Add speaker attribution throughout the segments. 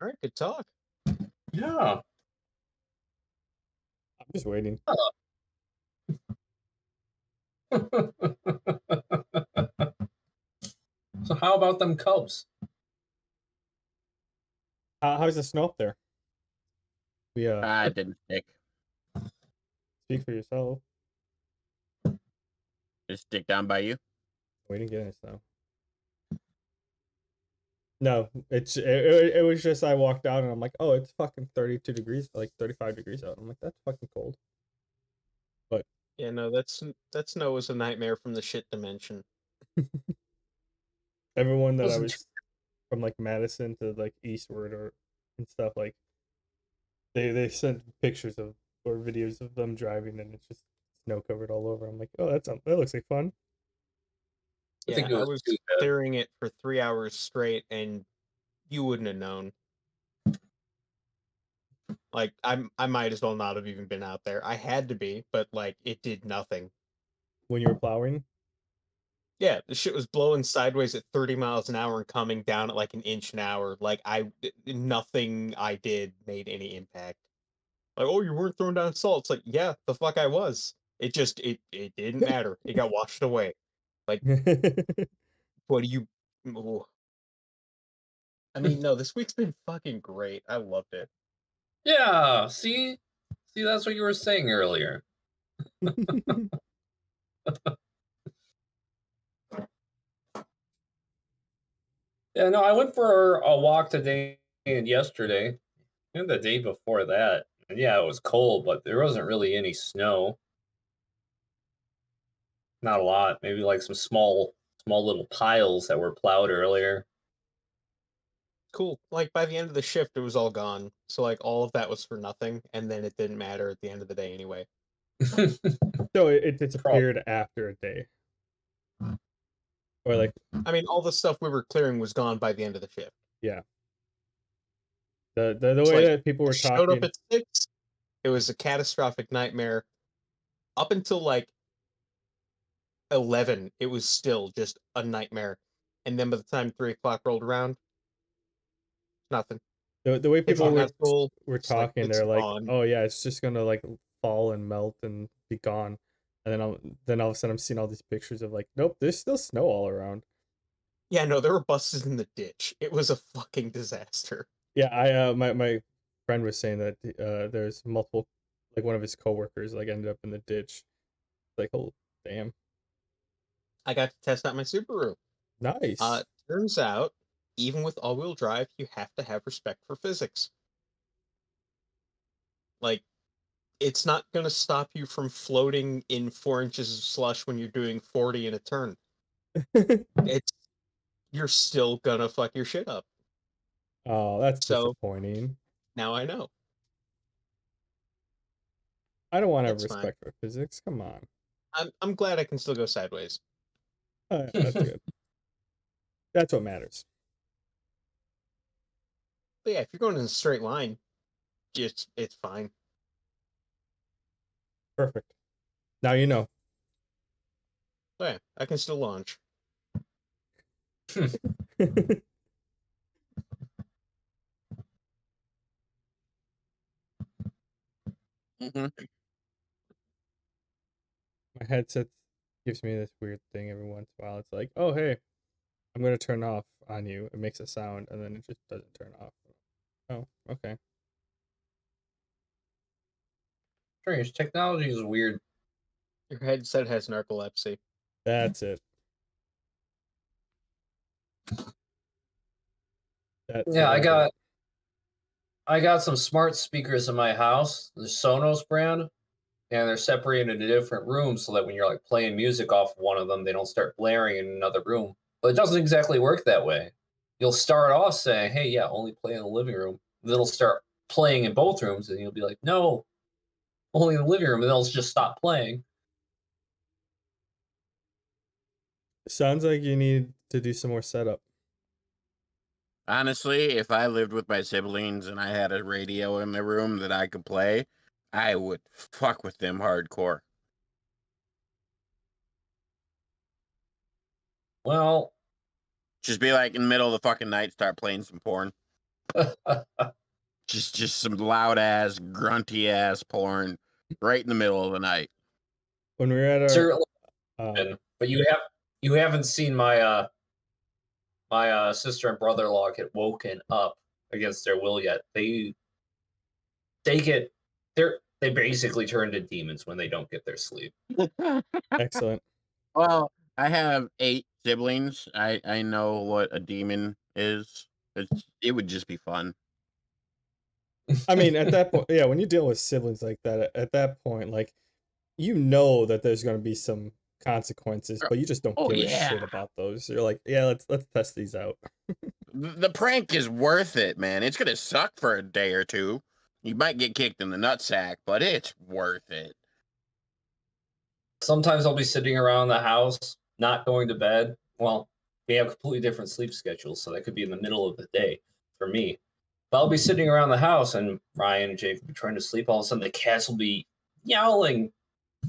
Speaker 1: All right, good talk.
Speaker 2: Yeah.
Speaker 3: I'm just waiting.
Speaker 2: So how about them Cubs?
Speaker 3: How's the snow up there? We
Speaker 4: It didn't stick.
Speaker 3: speak for yourself.
Speaker 4: Just stick down by you.
Speaker 3: We didn't get any snow. No, it was just I walked out and I'm like, oh, it's fucking 32 degrees, like 35 degrees out. I'm like, that's fucking cold. But
Speaker 1: Yeah, no, that snow was a nightmare from the shit dimension.
Speaker 3: everyone that I was from like Madison to like eastward or and stuff, like they sent pictures of or videos of them driving and it's just snow covered all over. I'm like, oh, that looks like fun.
Speaker 1: Yeah, I was clearing it for 3 hours straight, and you wouldn't have known. Like, I might as well not have even been out there. I had to be, but like, it did nothing.
Speaker 3: When you were plowing?
Speaker 1: Yeah, the shit was blowing sideways at 30 miles an hour and coming down at like an inch an hour. Like, nothing I did made any impact. Like, oh, you weren't throwing down salt. It's like, yeah, the fuck I was. It didn't matter. It got washed away. Like, what do you? Oh. I mean, no, this week's been fucking great. I loved it.
Speaker 2: Yeah, see, that's what you were saying earlier. Yeah, no, I went for a walk today and yesterday, and the day before that. And yeah, it was cold, but there wasn't really any snow. Not a lot. Maybe like some small little piles that were plowed earlier.
Speaker 1: Cool. Like, by the end of the shift, it was all gone. So, like, all of that was for nothing, and then it didn't matter at the end of the day anyway.
Speaker 3: So it disappeared after a day. Or like,
Speaker 1: I mean, all the stuff we were clearing was gone by the end of the shift.
Speaker 3: yeah. The way
Speaker 1: like,
Speaker 3: that people were
Speaker 1: showed up
Speaker 3: talking.
Speaker 1: at 6. It was a catastrophic nightmare. Up until like 11, it was still just a nightmare. And then by the time 3 o'clock rolled around, nothing.
Speaker 3: The way
Speaker 1: Kids
Speaker 3: people
Speaker 1: went to school.
Speaker 3: were
Speaker 1: It's like,
Speaker 3: talking,
Speaker 1: it's
Speaker 3: they're like,
Speaker 1: gone.
Speaker 3: oh yeah, it's just gonna like fall and melt and be gone. And then all of a sudden I'm seeing all these pictures of like, nope, there's still snow all around.
Speaker 1: Yeah, no, there were buses in the ditch. It was a fucking disaster.
Speaker 3: Yeah, I my friend was saying that there's multiple, like one of his coworkers like ended up in the ditch. Like, oh damn.
Speaker 1: I got to test out my Subaru.
Speaker 3: Nice.
Speaker 1: Turns out, even with all-wheel drive, you have to have respect for physics. Like, it's not going to stop you from floating in 4 inches of slush when you're doing 40 in a turn. You're still gonna fuck your shit up.
Speaker 3: Oh, that's
Speaker 1: So
Speaker 3: disappointing.
Speaker 1: now I know.
Speaker 3: I don't want to have
Speaker 1: It's fine.
Speaker 3: respect for physics. Come on.
Speaker 1: I'm glad I can still go sideways.
Speaker 3: That's good. That's what matters.
Speaker 1: But yeah, if you're going in a straight line, it's fine.
Speaker 3: Perfect. Now you know.
Speaker 1: But yeah, I can still launch.
Speaker 3: My headset gives me this weird thing every once in a while. It's like, oh hey, I'm gonna turn off on you. It makes a sound and then it just doesn't turn off. Oh, okay.
Speaker 2: Strange. Technology is weird.
Speaker 1: Your headset has narcolepsy.
Speaker 3: That's it.
Speaker 2: Yeah, I got some smart speakers in my house, the Sonos brand, and they're separated into different rooms so that when you're like playing music off of one of them, they don't start blaring in another room. But it doesn't exactly work that way. You'll start off saying, "Hey, yeah, only play in the living room." Then it'll start playing in both rooms, and you'll be like, "No, only in the living room," and they'll just stop playing.
Speaker 3: Sounds like you need to do some more setup.
Speaker 4: Honestly, if I lived with my siblings and I had a radio in the room that I could play, I would fuck with them hardcore.
Speaker 2: Well,
Speaker 4: just be like in the middle of the fucking night, start playing some porn. Just some loud ass, grunty ass porn right in the middle of the night.
Speaker 3: When we were at our
Speaker 2: Certainly, but you haven't seen my my sister and brother-in-law get woken up against their will yet. They get they basically turn into demons when they don't get their sleep.
Speaker 3: excellent.
Speaker 4: Well, I have 8 siblings. I know what a demon is. It would just be fun.
Speaker 3: I mean, at that point, yeah, when you deal with siblings like that, at that point, like, you know that there's going to be some consequences, but you just don't
Speaker 4: Oh
Speaker 3: give a
Speaker 4: yeah.
Speaker 3: shit about those. You're like, yeah, let's test these out.
Speaker 4: The prank is worth it, man. It's gonna suck for a day or two. You might get kicked in the nutsack, but it's worth it.
Speaker 2: Sometimes I'll be sitting around the house, not going to bed. Well, we have completely different sleep schedules, so that could be in the middle of the day for me. But I'll be sitting around the house, and Ryan and Jake will be trying to sleep. All of a sudden, the cats will be yowling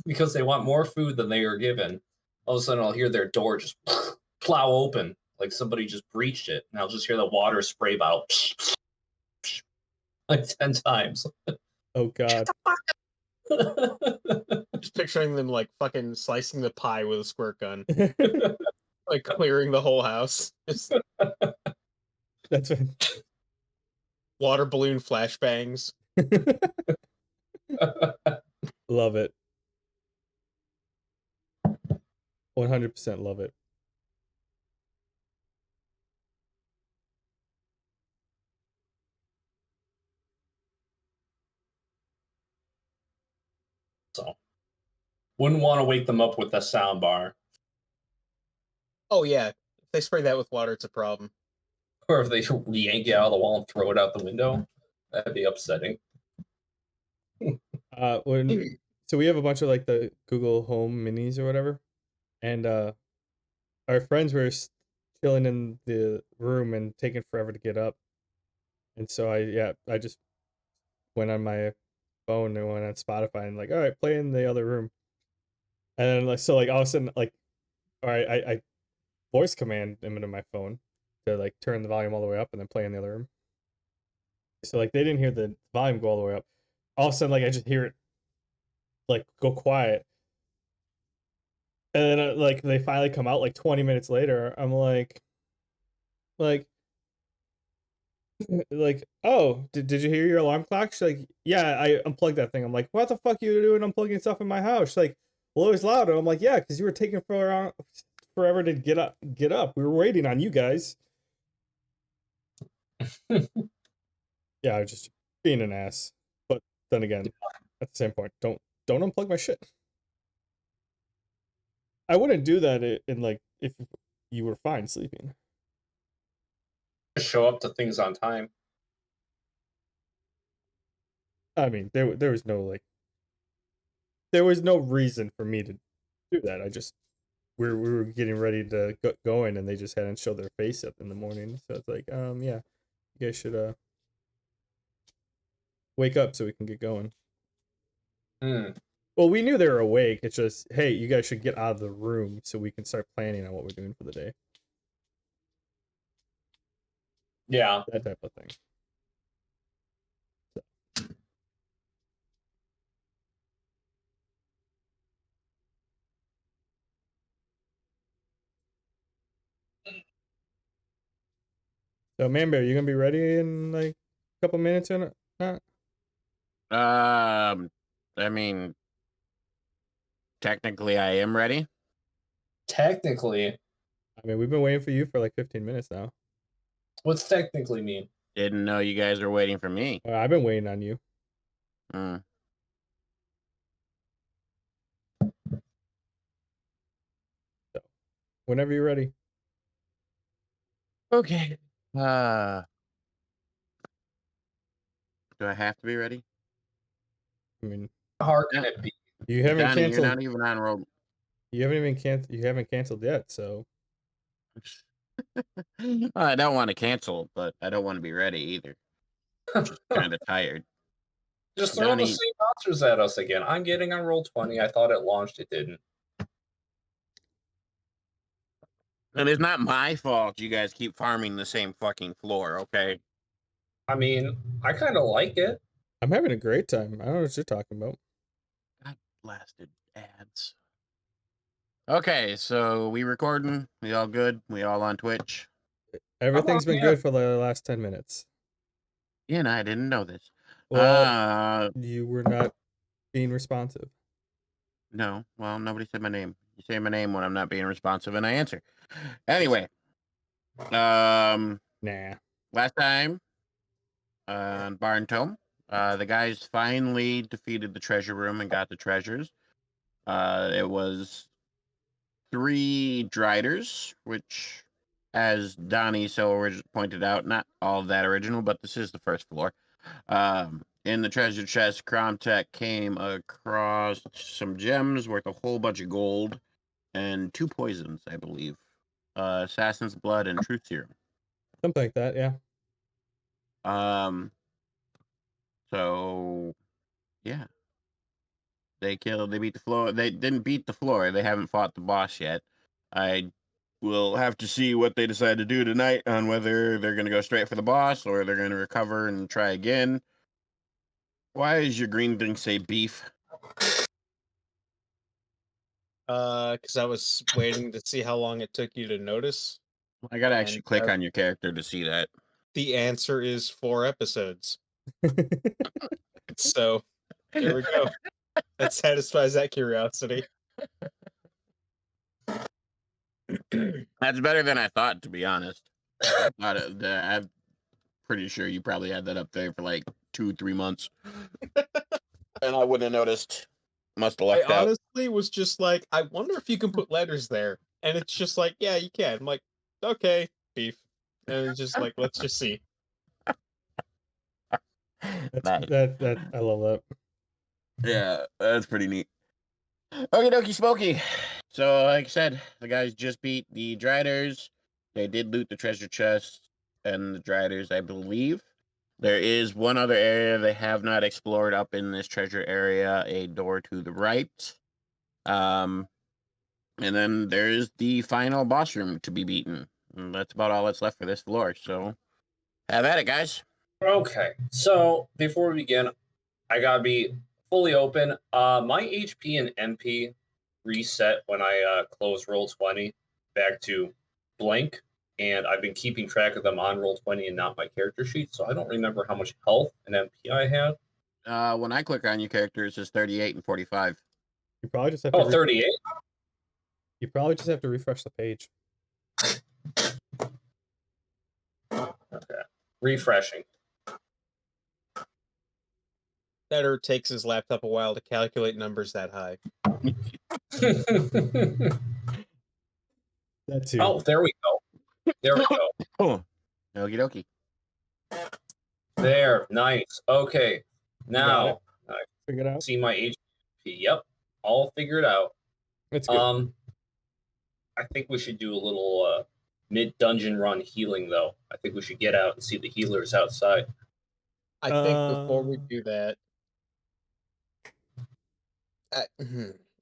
Speaker 2: because they want more food than they are given. All of a sudden, I'll hear their door just plow open, like somebody just breached it, and I'll just hear the water spray bottle like 10 times.
Speaker 3: Oh God.
Speaker 1: Just picturing them like fucking slicing the pie with a squirt gun, like clearing the whole house. Just
Speaker 3: That's what...
Speaker 1: water balloon flashbangs.
Speaker 3: Love it. 100% love it.
Speaker 2: So, wouldn't want to wake them up with a sound bar.
Speaker 1: Oh yeah, if they spray that with water, it's a problem.
Speaker 2: Or if they yank it out of the wall and throw it out the window, that'd be upsetting.
Speaker 3: When so we have a bunch of like the Google Home Minis or whatever, and our friends were chilling in the room and taking forever to get up, and so I just went on my phone and went on Spotify and like, all right, play in the other room, and then like so like all of a sudden like, all right, I voice command them into my phone to like turn the volume all the way up and then play in the other room. So like they didn't hear the volume go all the way up. All of a sudden like I just hear it like go quiet. And then like they finally come out like 20 minutes later. I'm like oh, did you hear your alarm clock? She's like, yeah, I unplugged that thing. I'm like, what the fuck are you doing unplugging stuff in my house? She's like, well, it was loud. And I'm like, yeah, because you were taking forever to get up. We were waiting on you guys. Yeah, I was just being an ass. But then again, at the same point, don't unplug my shit. I wouldn't do that in like if you were fine sleeping.
Speaker 2: Show up to things on time.
Speaker 3: I mean, there was no like, there was no reason for me to do that. I just we were getting ready to go going, and they just hadn't showed their face up in the morning. So it's like, yeah, you guys should wake up so we can get going. Well, we knew they were awake. It's just, hey, you guys should get out of the room so we can start planning on what we're doing for the day.
Speaker 2: Yeah.
Speaker 3: That type of thing. So, Man Bear, you gonna be ready in like a couple minutes or not?
Speaker 4: I mean, technically, I am ready.
Speaker 2: Technically,
Speaker 3: I mean, we've been waiting for you for like 15 minutes now.
Speaker 2: what's technically mean?
Speaker 4: Didn't know you guys were waiting for me.
Speaker 3: I've been waiting on you. So, whenever you're ready.
Speaker 4: Okay. Do I have to be ready?
Speaker 3: I mean,
Speaker 2: How hard can it be?
Speaker 3: you haven't
Speaker 4: Donnie,
Speaker 3: canceled.
Speaker 4: you're not even on roll.
Speaker 3: You haven't canceled yet, so.
Speaker 4: I don't want to cancel, but I don't want to be ready either. I'm just kind of tired.
Speaker 2: Just throw the same monsters at us again. I'm getting on roll 20. I thought it launched. It didn't.
Speaker 4: And it's not my fault you guys keep farming the same fucking floor, okay?
Speaker 2: I mean, I kind of like it.
Speaker 3: I'm having a great time. I don't know what you're talking about.
Speaker 4: God blasted ads. Okay, so we recording? We all good? We all on Twitch?
Speaker 3: Everything's been
Speaker 2: yeah.
Speaker 3: good for the last 10 minutes.
Speaker 4: Yeah, and I didn't know this.
Speaker 3: Well, you were not being responsive.
Speaker 4: No. Well, nobody said my name. You say my name when I'm not being responsive, and I answer. Anyway,
Speaker 3: Nah.
Speaker 4: last time on Barntome, the guys finally defeated the treasure room and got the treasures. It was 3 Driders, which, as Donnie so pointed out, not all that original, but this is the first floor. In the treasure chest, Cromtech came across some gems worth a whole bunch of gold and 2 poisons, I believe. Assassin's Blood and Truth Serum.
Speaker 3: Something like that, yeah.
Speaker 4: So yeah. They beat the floor. They didn't beat the floor. They haven't fought the boss yet. I will have to see what they decide to do tonight on whether they're going to go straight for the boss or they're going to recover and try again. Why does your green thing say beef?
Speaker 1: Because I was waiting to see how long it took you to notice,
Speaker 4: I got to
Speaker 1: and
Speaker 4: actually click on your character to see that.
Speaker 1: the answer is 4 episodes. So there we go. That satisfies that curiosity.
Speaker 4: That's better than I thought, to be honest. I'm pretty sure you probably had that up there for like 2-3 months. And I wouldn't have noticed. Must have
Speaker 1: I
Speaker 4: lucked out.
Speaker 1: honestly was just like, I wonder if you can put letters there. And it's just like, yeah, you can. I'm like, okay, beef. And it's just like, let's just see.
Speaker 4: Nice.
Speaker 3: That I love that.
Speaker 4: Yeah, that's pretty neat. Okie dokie smoky. So, like I said, the guys just beat the Driders. They did loot the treasure chest and the Driders, I believe. There is one other area they have not explored up in this treasure area, a door to the right. And then there is the final boss room to be beaten. And that's about all that's left for this floor. So, have at it, guys.
Speaker 2: Okay, so before we begin, I gotta be fully open. My HP and MP reset when I close Roll20 back to blank, and I've been keeping track of them on Roll20 and not my character sheet, so I don't remember how much health and MP I had.
Speaker 4: When I click on your character, it says 38 and 45.
Speaker 3: You probably just have
Speaker 2: Oh,
Speaker 3: to
Speaker 2: 38?
Speaker 3: you probably just have to refresh the page.
Speaker 2: Okay. Refreshing.
Speaker 1: That takes his laptop a while to calculate numbers that high.
Speaker 3: That too.
Speaker 2: Oh, there we go. There we go.
Speaker 4: Oh, okie dokie.
Speaker 2: There, nice. Okay, now I
Speaker 3: Figure it out.
Speaker 2: see my HP. Yep, all figured out.
Speaker 3: It's good.
Speaker 2: I think we should do a little mid-dungeon run healing, though. I think we should get out and see the healers outside.
Speaker 1: I think before we do that,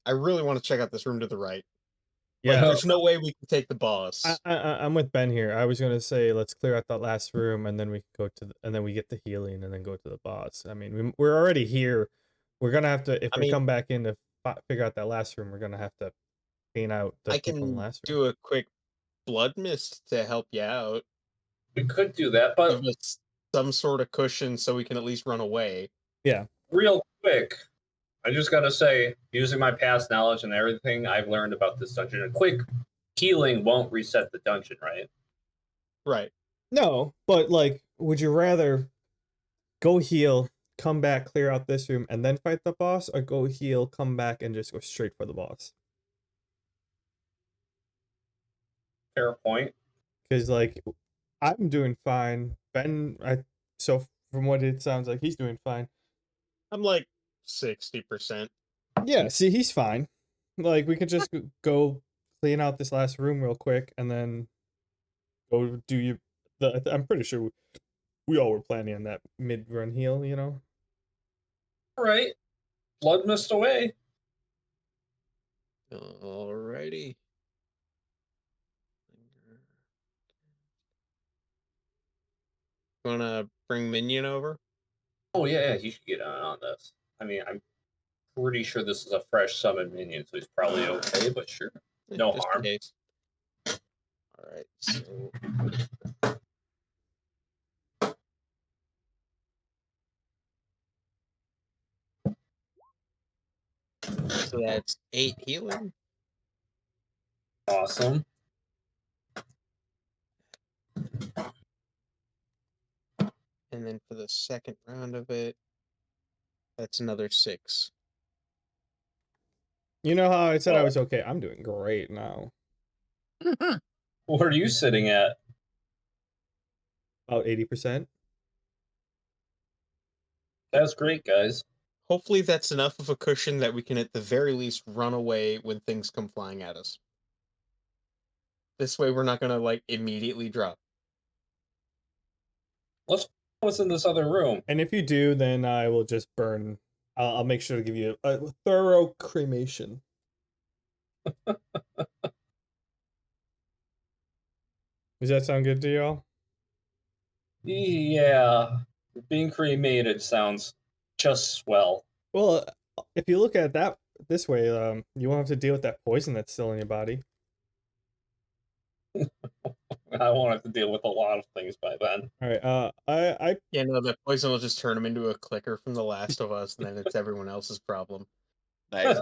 Speaker 1: I really want to check out this room to the right.
Speaker 3: Yeah,
Speaker 1: Like, there's no way we can take the boss.
Speaker 3: I'm with Ben here. I was gonna say let's clear out that last room and then we go to and then we get the healing and then go to the boss. I mean, we're already here. We're gonna have to if we come back in to figure out that last room. We're gonna have to clean out the
Speaker 1: I
Speaker 3: people in the
Speaker 1: can
Speaker 3: last room.
Speaker 1: do a quick blood mist to help you out.
Speaker 2: We could do that, but
Speaker 1: give us some sort of cushion so we can at least run away.
Speaker 3: Yeah.
Speaker 2: Real quick, I just gotta say, using my past knowledge and everything I've learned about this dungeon, a quick healing won't reset the dungeon, right?
Speaker 1: Right.
Speaker 3: No, but like, would you rather go heal, come back, clear out this room, and then fight the boss, or go heal, come back, and just go straight for the boss?
Speaker 2: Fair point.
Speaker 3: Because like, I'm doing fine. Ben, so from what it sounds like, he's doing fine.
Speaker 1: I'm like 60%.
Speaker 3: Yeah, see, he's fine. Like, we could just go clean out this last room real quick, and then go do you. I'm pretty sure we all were planning on that mid-run heal, you know?
Speaker 2: All right. Blood mist away.
Speaker 1: Alrighty. Wanna bring Minion over?
Speaker 2: Oh yeah, he should get on this. I mean, I'm pretty sure this is a fresh summon minion, so he's probably okay. But sure, no
Speaker 1: Just in
Speaker 2: harm.
Speaker 1: case. All right, so that's 8 healing,
Speaker 2: Awesome.
Speaker 1: and then for the second round of it, that's another 6.
Speaker 3: You know how I said I
Speaker 2: Oh,
Speaker 3: was okay? I'm doing great now.
Speaker 2: what are you sitting at?
Speaker 3: About 80%.
Speaker 2: That's great, guys.
Speaker 1: Hopefully, that's enough of a cushion that we can, at the very least, run away when things come flying at us. This way, we're not gonna like immediately drop.
Speaker 2: Let's what's in this other room.
Speaker 3: And if you do, then I will just burn. I'll make sure to give you a thorough cremation. Does that sound good to y'all?
Speaker 2: Yeah, being cremated sounds just swell.
Speaker 3: Well, if you look at that this way, you won't have to deal with that poison that's still in your body.
Speaker 2: I won't have to deal with a lot of things by then.
Speaker 3: All right. I
Speaker 1: Yeah, no, that poison will just turn him into a clicker from The Last of Us, and then it's everyone else's problem.
Speaker 4: Nice.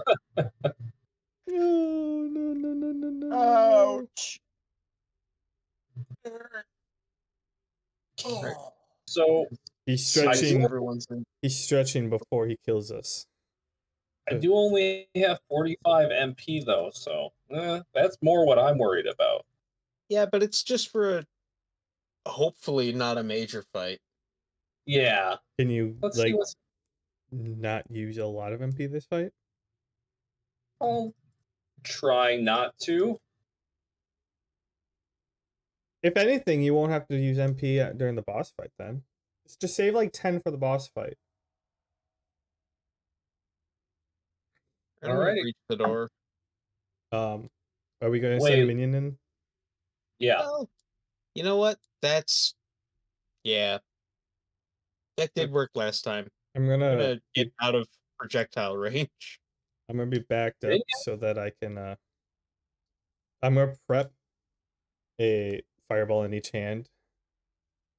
Speaker 3: no.
Speaker 4: Ouch.
Speaker 1: Right.
Speaker 2: So
Speaker 3: He's
Speaker 2: I
Speaker 3: stretching.
Speaker 2: do,
Speaker 1: Everyone's in.
Speaker 3: He's stretching before he kills us.
Speaker 2: I do only have 45 MP though, so that's more what I'm worried about.
Speaker 1: Yeah, but it's just for a hopefully not a major fight.
Speaker 2: Yeah,
Speaker 3: Can you
Speaker 2: let's see what's.
Speaker 3: not use a lot of MP this fight?
Speaker 2: I'll try not to.
Speaker 3: If anything, you won't have to use MP during the boss fight then. Just save like 10 for the boss fight.
Speaker 1: I'm gonna
Speaker 2: Alrighty.
Speaker 1: breach the door.
Speaker 3: Are we gonna send
Speaker 2: Wait,
Speaker 3: minion in?
Speaker 2: yeah.
Speaker 1: Well, you know what? Yeah, that did work last time.
Speaker 3: I'm
Speaker 1: I'm
Speaker 3: gonna
Speaker 1: gonna get out of projectile range.
Speaker 3: I'm gonna be backed up
Speaker 2: Minion?
Speaker 3: so that I can I'm gonna prep a fireball in each hand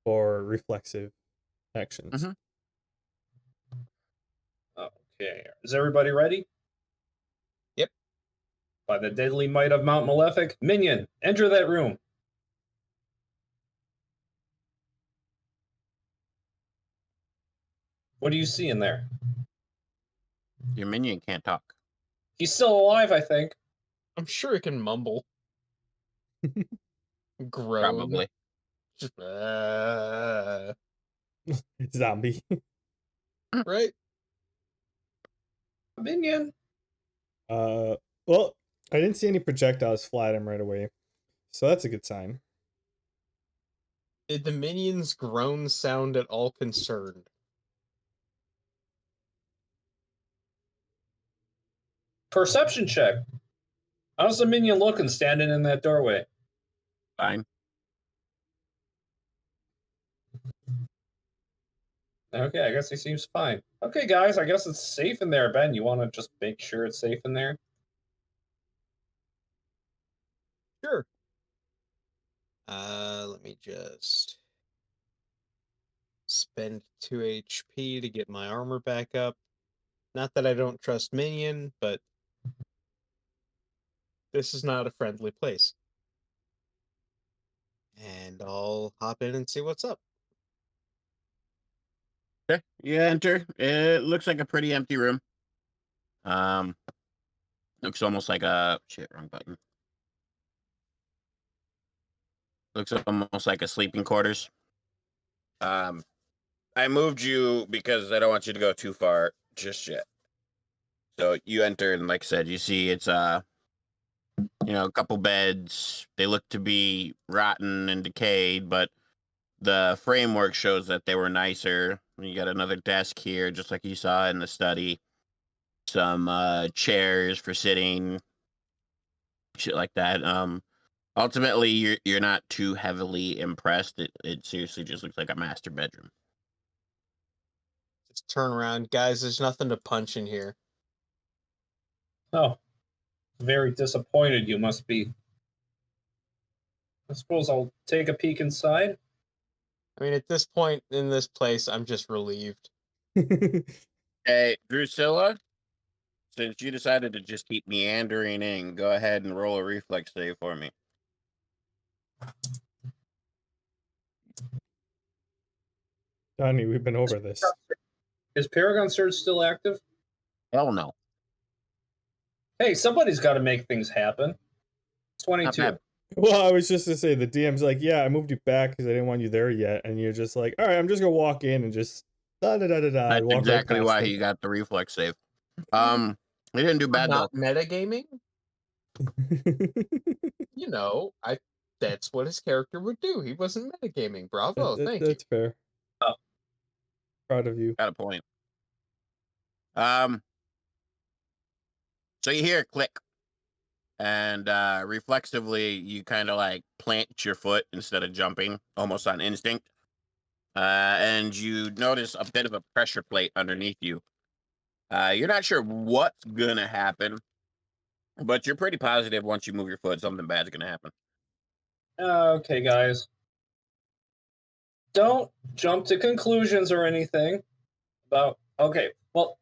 Speaker 3: for reflexive actions.
Speaker 4: Mhm.
Speaker 2: Okay, is everybody ready?
Speaker 1: Yep.
Speaker 2: By the deadly might of Mount Malefic, minion, enter that room. What do you see in there?
Speaker 4: Your minion can't talk.
Speaker 2: He's still alive, I think.
Speaker 1: I'm sure it can mumble, groan.
Speaker 4: Probably.
Speaker 1: Just,
Speaker 3: Zombie.
Speaker 1: right?
Speaker 2: Minion.
Speaker 3: Well, I didn't see any projectiles fly at him right away, so that's a good sign.
Speaker 1: Did the minion's groan sound at all concerned?
Speaker 2: Perception check. How's the minion looking standing in that doorway?
Speaker 4: Fine.
Speaker 2: Okay, I guess he seems fine. Okay, guys, I guess it's safe in there. Ben, you want to just make sure it's safe in there?
Speaker 1: Sure. Let me just spend 2 HP to get my armor back up. Not that I don't trust Minion, but this is not a friendly place. And I'll hop in and see what's up.
Speaker 4: Okay. You enter. It looks like a pretty empty room. Looks almost like a wrong button. Looks almost like a sleeping quarters. I moved you because I don't want you to go too far just yet. So you enter, and like I said, you see it's a couple beds. They look to be rotten and decayed, but the framework shows that they were nicer. You got another desk here, just like you saw in the study. Some chairs for sitting, shit like that. Ultimately, you're not too heavily impressed. It seriously just looks like a master bedroom.
Speaker 1: Just turn around, guys. There's nothing to punch in here.
Speaker 2: Oh, very disappointed you must be. I suppose I'll take a peek inside.
Speaker 1: I mean, at this point in this place, I'm just relieved.
Speaker 4: Hey, Drusilla, since you decided to just keep meandering in, go ahead and roll a reflex save for me.
Speaker 3: Donnie, we've been over this.
Speaker 2: Is Paragon Surge still active?
Speaker 4: Hell no.
Speaker 2: Hey, somebody's got to make things happen. It's
Speaker 4: Not
Speaker 2: 22.
Speaker 4: bad.
Speaker 3: Well, I was just to say the DM's like, yeah, I moved you back because I didn't want you there yet, and you're just like, all right, I'm just gonna walk in and just da da da da da.
Speaker 4: That's
Speaker 3: Walk right
Speaker 4: exactly
Speaker 3: past
Speaker 4: why
Speaker 3: them.
Speaker 4: he got the reflex save. He didn't do
Speaker 1: I'm
Speaker 4: bad though.
Speaker 1: not metagaming. You know, that's what his character would do. He wasn't metagaming. Bravo, thank you.
Speaker 3: That's fair.
Speaker 2: Oh.
Speaker 3: Proud of you.
Speaker 4: Got a point. So you hear a click, and reflexively you kind of like plant your foot instead of jumping, almost on instinct. And you notice a bit of a pressure plate underneath you. You're not sure what's gonna happen, but you're pretty positive once you move your foot, something bad's gonna happen.
Speaker 2: Okay, guys. Don't jump to conclusions or anything about. Okay, well,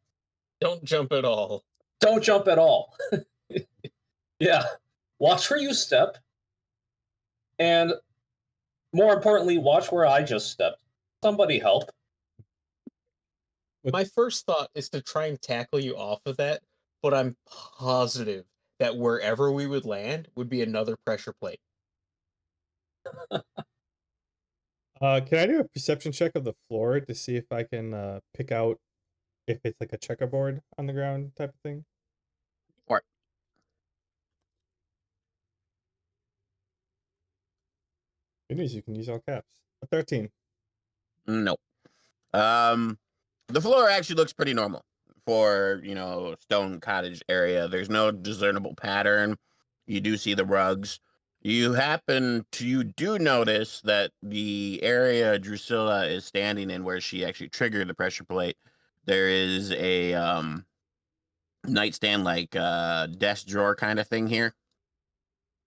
Speaker 1: Don't jump at all.
Speaker 2: don't jump at all. Yeah. Watch where you step. And more importantly, watch where I just stepped. Somebody help.
Speaker 1: My first thought is to try and tackle you off of that, but I'm positive that wherever we would land would be another pressure plate.
Speaker 3: Can I do a perception check of the floor to see if I can pick out if it's like a checkerboard on the ground type of thing?
Speaker 4: Or
Speaker 3: Good news, you can use all caps. A 13.
Speaker 4: no. The floor actually looks pretty normal for, stone cottage area. There's no discernible pattern. You do see the rugs. You do notice that the area Drusilla is standing in where she actually triggered the pressure plate, there is a nightstand like desk drawer kind of thing here.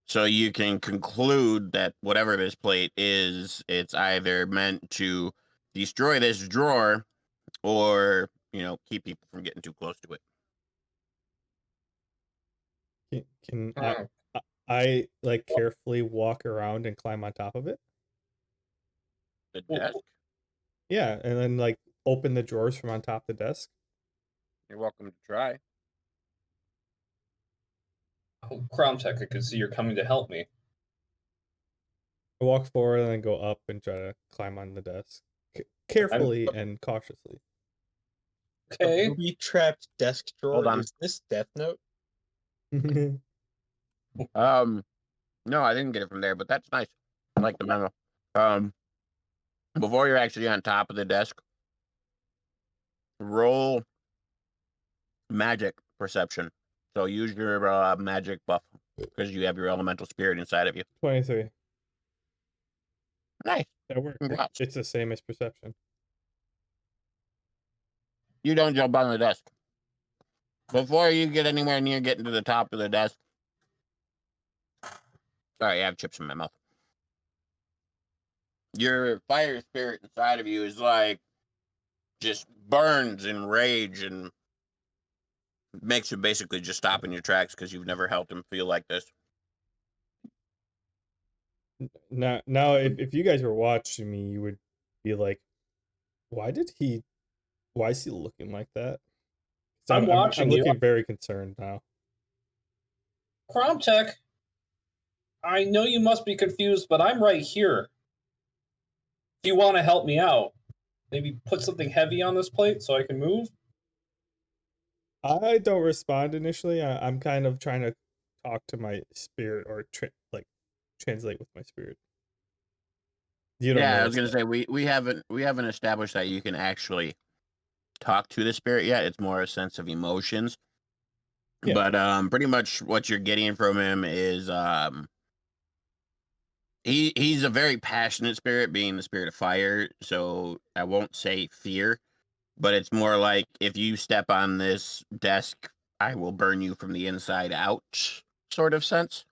Speaker 4: So you can conclude that whatever this plate is, it's either meant to destroy this drawer or, keep people from getting too close to it.
Speaker 3: Can
Speaker 2: Oh.
Speaker 3: I like carefully walk around and climb on top of it?
Speaker 4: The desk?
Speaker 3: Yeah, and then like open the drawers from on top of the desk.
Speaker 4: You're welcome to try.
Speaker 2: Oh, Crown Tech, I could see you're coming to help me.
Speaker 3: I walk forward and then go up and try to climb on the desk. Carefully and cautiously.
Speaker 2: Okay.
Speaker 1: A booby-trapped desk
Speaker 4: Hold
Speaker 1: drawer?
Speaker 4: on.
Speaker 1: Is this Death Note?
Speaker 4: No, I didn't get it from there, but that's nice. I like the memo. Before you're actually on top of the desk, roll magic perception. So use your magic buff because you have your elemental spirit inside of you.
Speaker 3: 23.
Speaker 4: Nice.
Speaker 3: That works.
Speaker 4: Congrats.
Speaker 3: It's the same as perception.
Speaker 4: You don't jump on the desk. Before you get anywhere near getting to the top of the desk. Sorry, I have chips in my mouth. Your fire spirit inside of you is like just burns in rage and makes you basically just stop in your tracks because you've never helped him feel like this.
Speaker 3: Now, if you guys were watching me, you would be like, why is he looking like that?
Speaker 2: I'm watching
Speaker 3: I'm
Speaker 2: you.
Speaker 3: looking very concerned now.
Speaker 2: Crown Tech, I know you must be confused, but I'm right here. If you want to help me out, maybe put something heavy on this plate so I can move.
Speaker 3: I don't respond initially. I'm kind of trying to talk to my spirit or translate with my spirit. You don't
Speaker 4: Yeah, I
Speaker 3: know
Speaker 4: was gonna say we haven't established that you can actually talk to the spirit yet. It's more a sense of emotions.
Speaker 3: Yeah.
Speaker 4: But pretty much what you're getting from him is he's a very passionate spirit, being the spirit of fire. So I won't say fear, but it's more like if you step on this desk, I will burn you from the inside out, sort of sense.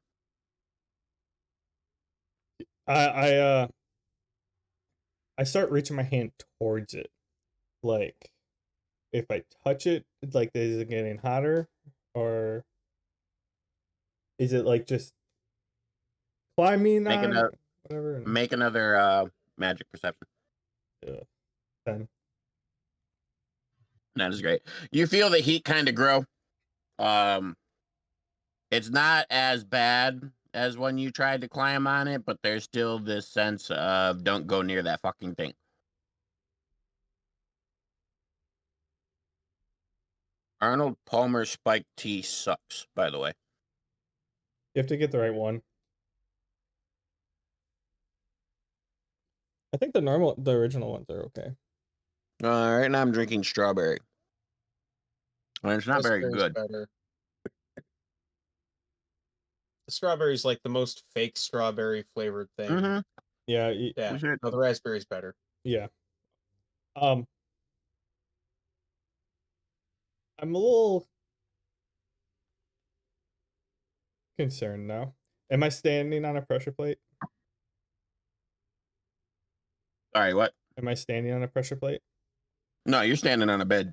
Speaker 3: I I start reaching my hand towards it. Like if I touch it, like is it getting hotter? Or is it like just climbing
Speaker 4: Make
Speaker 3: on
Speaker 4: another
Speaker 3: it? Whatever. And,
Speaker 4: make another magic perception.
Speaker 3: 10.
Speaker 4: That is great. You feel the heat kind of grow. Um, it's not as bad as when you tried to climb on it, but there's still this sense of don't go near that fucking thing. Arnold Palmer spiked tea sucks, by the way.
Speaker 3: You have to get the right one. I think the original ones are okay.
Speaker 4: Right now I'm drinking strawberry. And it's not very
Speaker 1: Raspberry's
Speaker 4: good.
Speaker 1: better. The strawberry's like the most fake strawberry flavored thing.
Speaker 4: Mm-hmm.
Speaker 3: Yeah,
Speaker 1: Yeah.
Speaker 4: We should-
Speaker 1: No, the raspberry's better.
Speaker 3: yeah. I'm a little concerned now. Am I standing on a pressure plate?
Speaker 4: Sorry, what?
Speaker 3: Am I standing on a pressure plate?
Speaker 4: No, you're standing on a bed.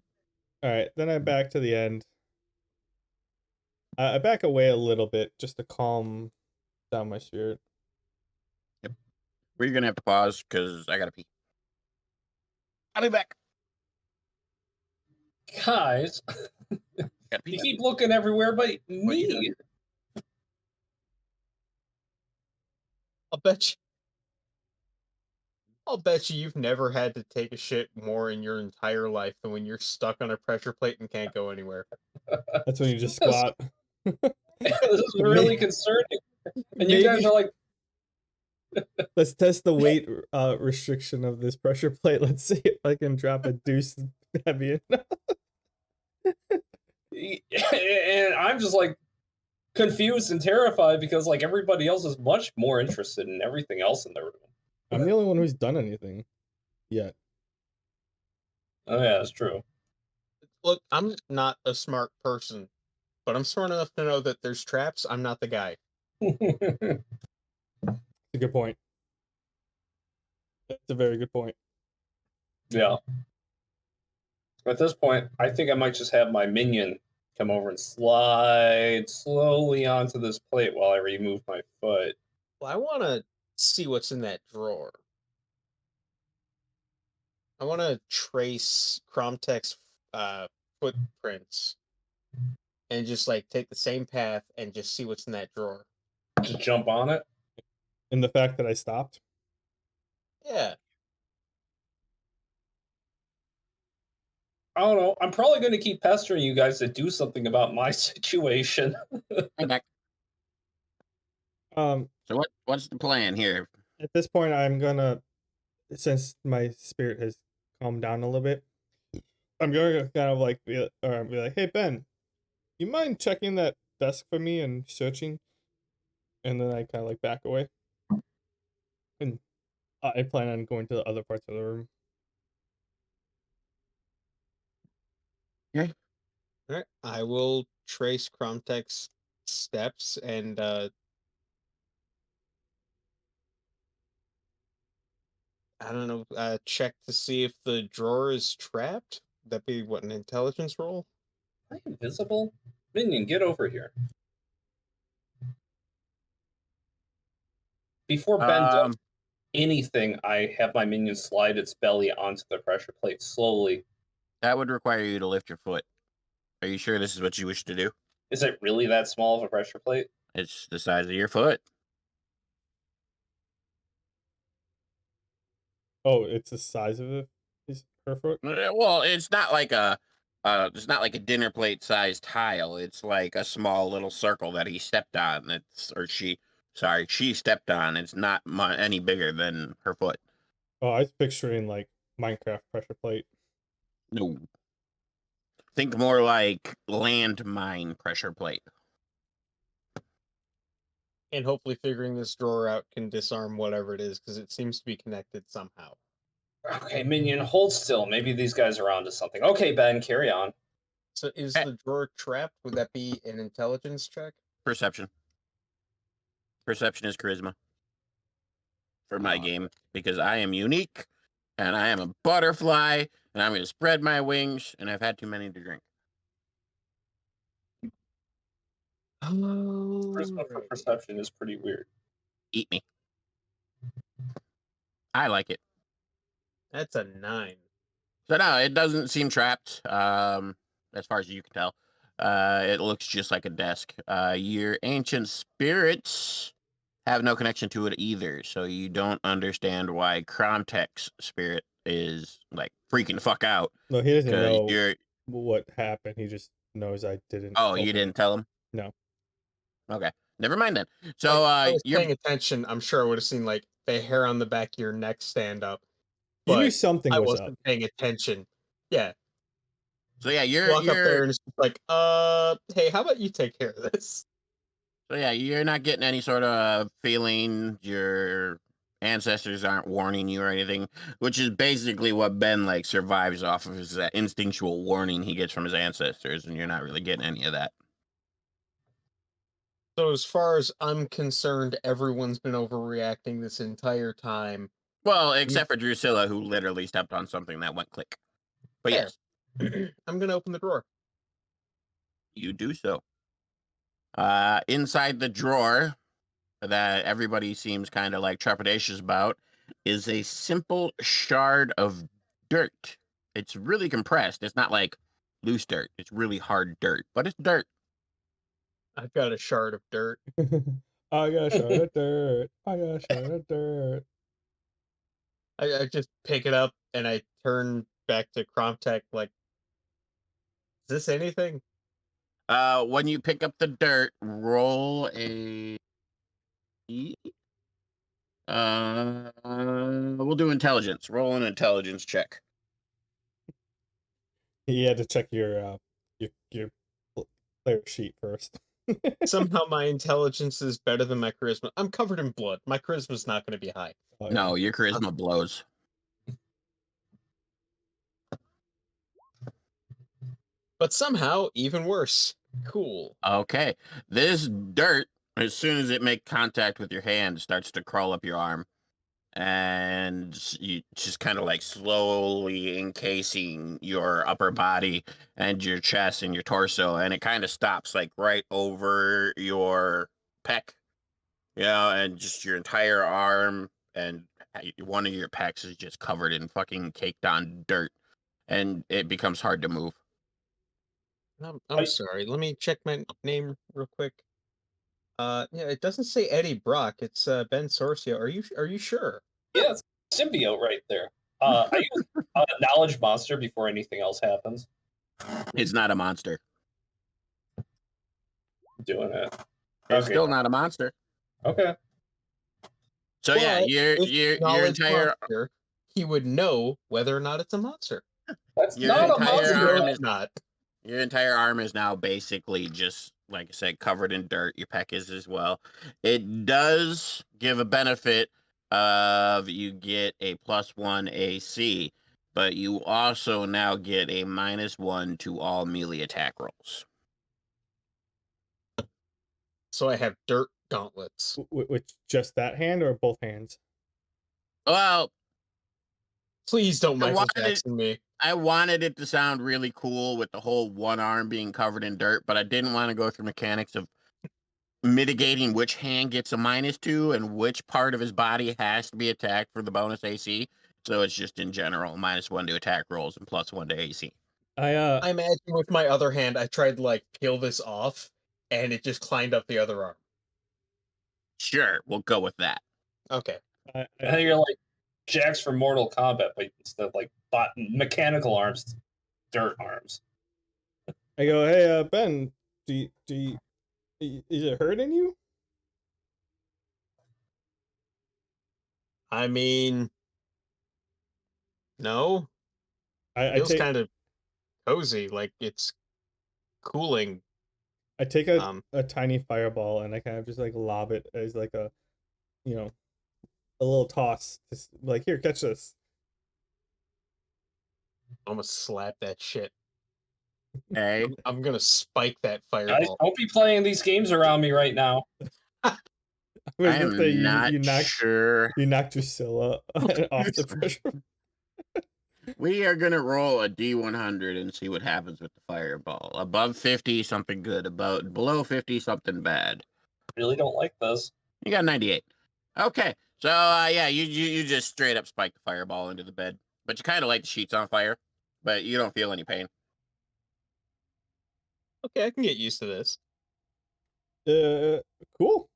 Speaker 3: All right, then I back to the end. I back away a little bit just to calm down my spirit.
Speaker 4: Yep. We're gonna have to pause because I gotta pee. I'll be back.
Speaker 2: Guys,
Speaker 4: Gotta pee.
Speaker 2: you keep looking everywhere but
Speaker 4: What you
Speaker 2: me.
Speaker 4: doing?
Speaker 1: I'll bet you've never had to take a shit more in your entire life than when you're stuck on a pressure plate and can't go anywhere.
Speaker 3: That's when you just squat.
Speaker 2: This is really concerning. And you guys
Speaker 3: Maybe
Speaker 2: are like,
Speaker 3: let's test the weight restriction of this pressure plate. Let's see if I can drop a deuce heavy enough.
Speaker 2: and I'm just like confused and terrified because like everybody else is much more interested in everything else in the room.
Speaker 3: I'm the only one who's done anything yet.
Speaker 2: Oh yeah, that's true.
Speaker 1: Look, I'm not a smart person, but I'm smart enough to know that there's traps. I'm not the guy.
Speaker 3: It's a good point. That's a very good point.
Speaker 2: Yeah. At this point, I think I might just have my minion come over and slide slowly onto this plate while I remove my foot.
Speaker 1: Well, I want to see what's in that drawer. I want to trace Cromtech's footprints and just like take the same path and just see what's in that drawer.
Speaker 2: Just jump on it.
Speaker 3: And the fact that I stopped.
Speaker 1: Yeah.
Speaker 2: I don't know. I'm probably going to keep pestering you guys to do something about my situation.
Speaker 4: I'm back.
Speaker 3: So
Speaker 4: what's the plan here?
Speaker 3: At this point, I'm gonna, since my spirit has calmed down a little bit, I'm gonna kind of like be like, hey Ben, you mind checking that desk for me and searching? And then I kind of like back away, and I plan on going to the other parts of the room.
Speaker 1: All right. I will trace Cromtech's steps and I don't know, check to see if the drawer is trapped. That'd be what, an intelligence roll?
Speaker 2: Am I invisible? Minion, get over here. Before Ben does anything, I have my minion slide its belly onto the pressure plate slowly.
Speaker 4: That would require you to lift your foot. Are you sure this is what you wish to do?
Speaker 2: Is it really that small of a pressure plate?
Speaker 4: It's the size of your foot.
Speaker 3: Oh, it's the size of her foot.
Speaker 4: Well, it's not like a dinner plate sized tile. It's like a small little circle that he stepped on. She stepped on. It's not any bigger than her foot.
Speaker 3: Oh, I was picturing like Minecraft pressure plate.
Speaker 4: No. Think more like landmine pressure plate.
Speaker 1: And hopefully figuring this drawer out can disarm whatever it is, because it seems to be connected somehow.
Speaker 2: Okay, minion, hold still. Maybe these guys are onto something. Okay, Ben, carry on.
Speaker 1: So is
Speaker 4: Eh,
Speaker 1: the drawer trapped? Would that be an intelligence check?
Speaker 4: Perception. Perception is charisma for my game because I am unique and I am a butterfly and I'm going to spread my wings and I've had too many to drink.
Speaker 2: Charisma for
Speaker 1: Alrighty.
Speaker 2: perception is pretty weird.
Speaker 4: Eat me. I like it.
Speaker 1: That's a 9.
Speaker 4: So no, it doesn't seem trapped. As far as you can tell, it looks just like a desk. Your ancient spirits have no connection to it either, so you don't understand why Kromtek's spirit is like freaking the fuck out
Speaker 3: No, he doesn't
Speaker 4: because
Speaker 3: know
Speaker 4: you're.
Speaker 3: what happened. He just knows I didn't
Speaker 4: Oh, you
Speaker 3: open
Speaker 4: didn't
Speaker 3: it.
Speaker 4: tell him.
Speaker 3: No.
Speaker 4: Okay, never mind then.
Speaker 1: Like,
Speaker 4: So
Speaker 1: if I was
Speaker 4: you're.
Speaker 1: paying attention, I'm sure I would have seen like the hair on the back of your neck stand up.
Speaker 3: You knew
Speaker 1: But
Speaker 3: something
Speaker 1: I
Speaker 3: was up.
Speaker 1: wasn't paying attention. Yeah.
Speaker 4: So yeah,
Speaker 1: Walk up there and it's just like, hey, how about you take care of this?
Speaker 4: So yeah, you're not getting any sort of feeling your ancestors aren't warning you or anything, which is basically what Ben like survives off of is that instinctual warning he gets from his ancestors, and you're not really getting any of that.
Speaker 1: So as far as I'm concerned, everyone's been overreacting this entire time.
Speaker 4: Well,
Speaker 1: You
Speaker 4: except for Drusilla, who literally stepped on something that went click. But
Speaker 1: fair.
Speaker 4: yes,
Speaker 1: I'm gonna open the drawer.
Speaker 4: you do so. Inside the drawer that everybody seems kind of like trepidatious about is a simple shard of dirt. It's really compressed. It's not like loose dirt. It's really hard dirt, but it's dirt.
Speaker 1: I've got a shard of dirt.
Speaker 3: I got a shard of dirt. I got a shard of dirt.
Speaker 1: I just pick it up and I turn back to Cromtech like, is this anything?
Speaker 4: When you pick up the dirt, roll a. We'll do intelligence. Roll an intelligence check.
Speaker 3: He had to check your player sheet first.
Speaker 1: Somehow my intelligence is better than my charisma. I'm covered in blood. My charisma's not gonna be high.
Speaker 3: Oh,
Speaker 4: No, your charisma blows.
Speaker 1: But somehow, even worse. Cool.
Speaker 4: Okay, this dirt, as soon as it makes contact with your hand, starts to crawl up your arm, and you just kind of like slowly encasing your upper body and your chest and your torso, and it kind of stops like right over your pec, and just your entire arm and one of your pecs is just covered in fucking caked on dirt, and it becomes hard to move.
Speaker 1: I'm sorry. Let me check my name real quick. Yeah, it doesn't say Eddie Brock. It's Ben Sorcio. Are you sure?
Speaker 2: Yeah, it's symbiote right there. I use knowledge monster before anything else happens.
Speaker 4: It's not a monster.
Speaker 2: Doing it.
Speaker 4: It's
Speaker 2: Okay.
Speaker 4: still not a monster.
Speaker 2: Okay.
Speaker 4: So yeah,
Speaker 1: But if
Speaker 4: your
Speaker 1: knowledge
Speaker 4: entire
Speaker 1: monster, he would know whether or not it's a monster.
Speaker 2: That's
Speaker 4: your
Speaker 2: not a
Speaker 4: entire
Speaker 2: monster.
Speaker 4: arm
Speaker 1: No,
Speaker 4: is
Speaker 1: it's not.
Speaker 4: your entire arm is now basically just like I said, covered in dirt. Your pec is as well. It does give a benefit of you get a +1 AC, but you also now get a -1 to all melee attack rolls.
Speaker 1: So I have dirt gauntlets.
Speaker 3: with just that hand or both hands?
Speaker 4: Well,
Speaker 1: Please don't
Speaker 4: I
Speaker 1: Michael
Speaker 4: wanted it
Speaker 1: Jackson me.
Speaker 4: I wanted it to sound really cool with the whole one arm being covered in dirt, but I didn't want to go through mechanics of mitigating which hand gets a -2 and which part of his body has to be attacked for the bonus AC. So it's just in general -1 to attack rolls and +1 to AC.
Speaker 1: I imagine with my other hand, I tried to like peel this off, and it just climbed up the other arm.
Speaker 4: Sure, we'll go with that.
Speaker 1: Okay.
Speaker 2: And you're like Jax from Mortal Kombat, but instead of like mechanical arms, dirt arms.
Speaker 3: I go, hey, Ben, is it hurting you?
Speaker 1: I mean, no.
Speaker 3: I
Speaker 1: Feels
Speaker 3: take
Speaker 1: kind of cozy, like it's cooling.
Speaker 3: I take
Speaker 1: Um,
Speaker 3: a tiny fireball and I kind of just like lob it as like a, you know, a little toss. Just like, here, catch this.
Speaker 1: I'm gonna slap that shit.
Speaker 4: Hey,
Speaker 1: I'm gonna spike that
Speaker 2: Guys,
Speaker 1: fireball.
Speaker 2: don't be playing these games around me right now.
Speaker 3: I was
Speaker 4: I
Speaker 3: gonna say
Speaker 4: am not sure.
Speaker 3: you knocked Drusilla off the pressure.
Speaker 4: We are gonna roll a D100 and see what happens with the fireball. Above 50, something good. About below 50, something bad.
Speaker 2: Really don't like this.
Speaker 4: You got 98. Okay, so yeah, you just straight up spike the fireball into the bed, but you kind of light the sheets on fire, but you don't feel any pain.
Speaker 1: Okay, I can get used to this.
Speaker 3: Uh, cool.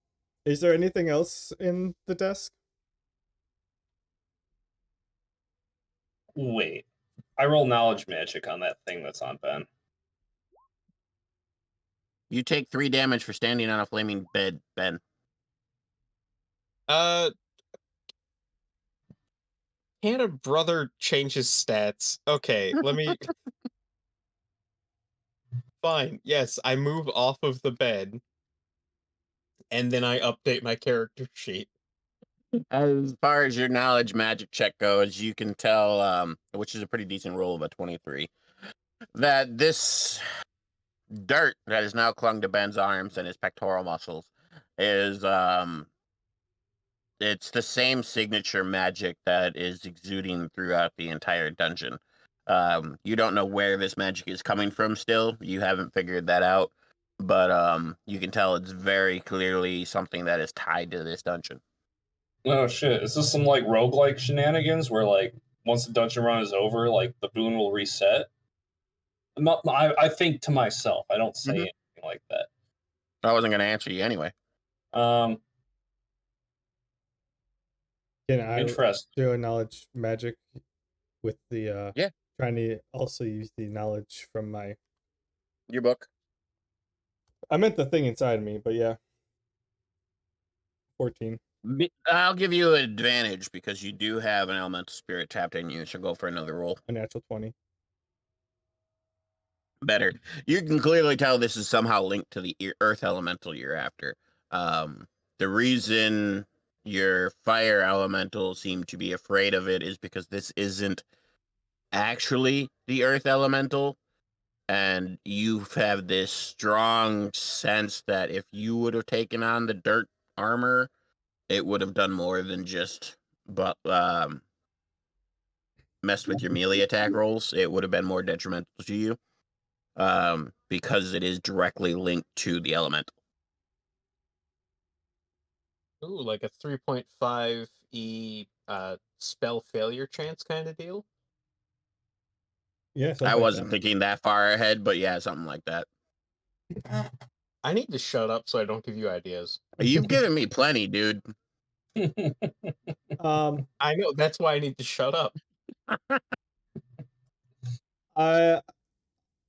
Speaker 3: Is there anything else in the desk?
Speaker 2: Wait. I roll knowledge magic on that thing that's on Ben.
Speaker 4: You take 3 damage for standing on a flaming bed, Ben.
Speaker 1: Uh, can a brother change his stats? Okay, let me. Fine. Yes, I move off of the bed, and then I update my character sheet.
Speaker 4: As far as your knowledge magic check goes, you can tell, which is a pretty decent roll of a 23, that this dirt that is now clung to Ben's arms and his pectoral muscles is it's the same signature magic that is exuding throughout the entire dungeon. You don't know where this magic is coming from still. You haven't figured that out, but you can tell it's very clearly something that is tied to this dungeon.
Speaker 2: Oh shit. Is this some like roguelike shenanigans where like once the dungeon run is over, like the boon will reset? I think to myself. I don't say
Speaker 4: Mhm.
Speaker 2: anything like that.
Speaker 4: I wasn't going to answer you anyway.
Speaker 2: Um,
Speaker 3: Can I
Speaker 2: interest.
Speaker 3: do a knowledge magic with the
Speaker 4: Yeah.
Speaker 3: trying to also use the knowledge from my
Speaker 4: Your book.
Speaker 3: I meant the thing inside me, but yeah. 14.
Speaker 4: I'll give you an advantage because you do have an elemental spirit tapped in you. So go for another roll.
Speaker 3: A natural 20.
Speaker 4: Better. You can clearly tell this is somehow linked to the earth elemental you're after. The reason your fire elemental seem to be afraid of it is because this isn't actually the earth elemental, and you have this strong sense that if you would have taken on the dirt armor, it would have done more than just messed with your melee attack rolls. It would have been more detrimental to you. Because it is directly linked to the elemental.
Speaker 1: Ooh, like a 3.5 spell failure chance kind of deal.
Speaker 3: Yeah,
Speaker 4: I
Speaker 3: something like
Speaker 4: wasn't
Speaker 3: that.
Speaker 4: thinking that far ahead, but yeah, something like that.
Speaker 1: I need to shut up so I don't give you ideas.
Speaker 4: You've given me plenty, dude.
Speaker 3: um
Speaker 1: I know, that's why I need to shut up.
Speaker 3: I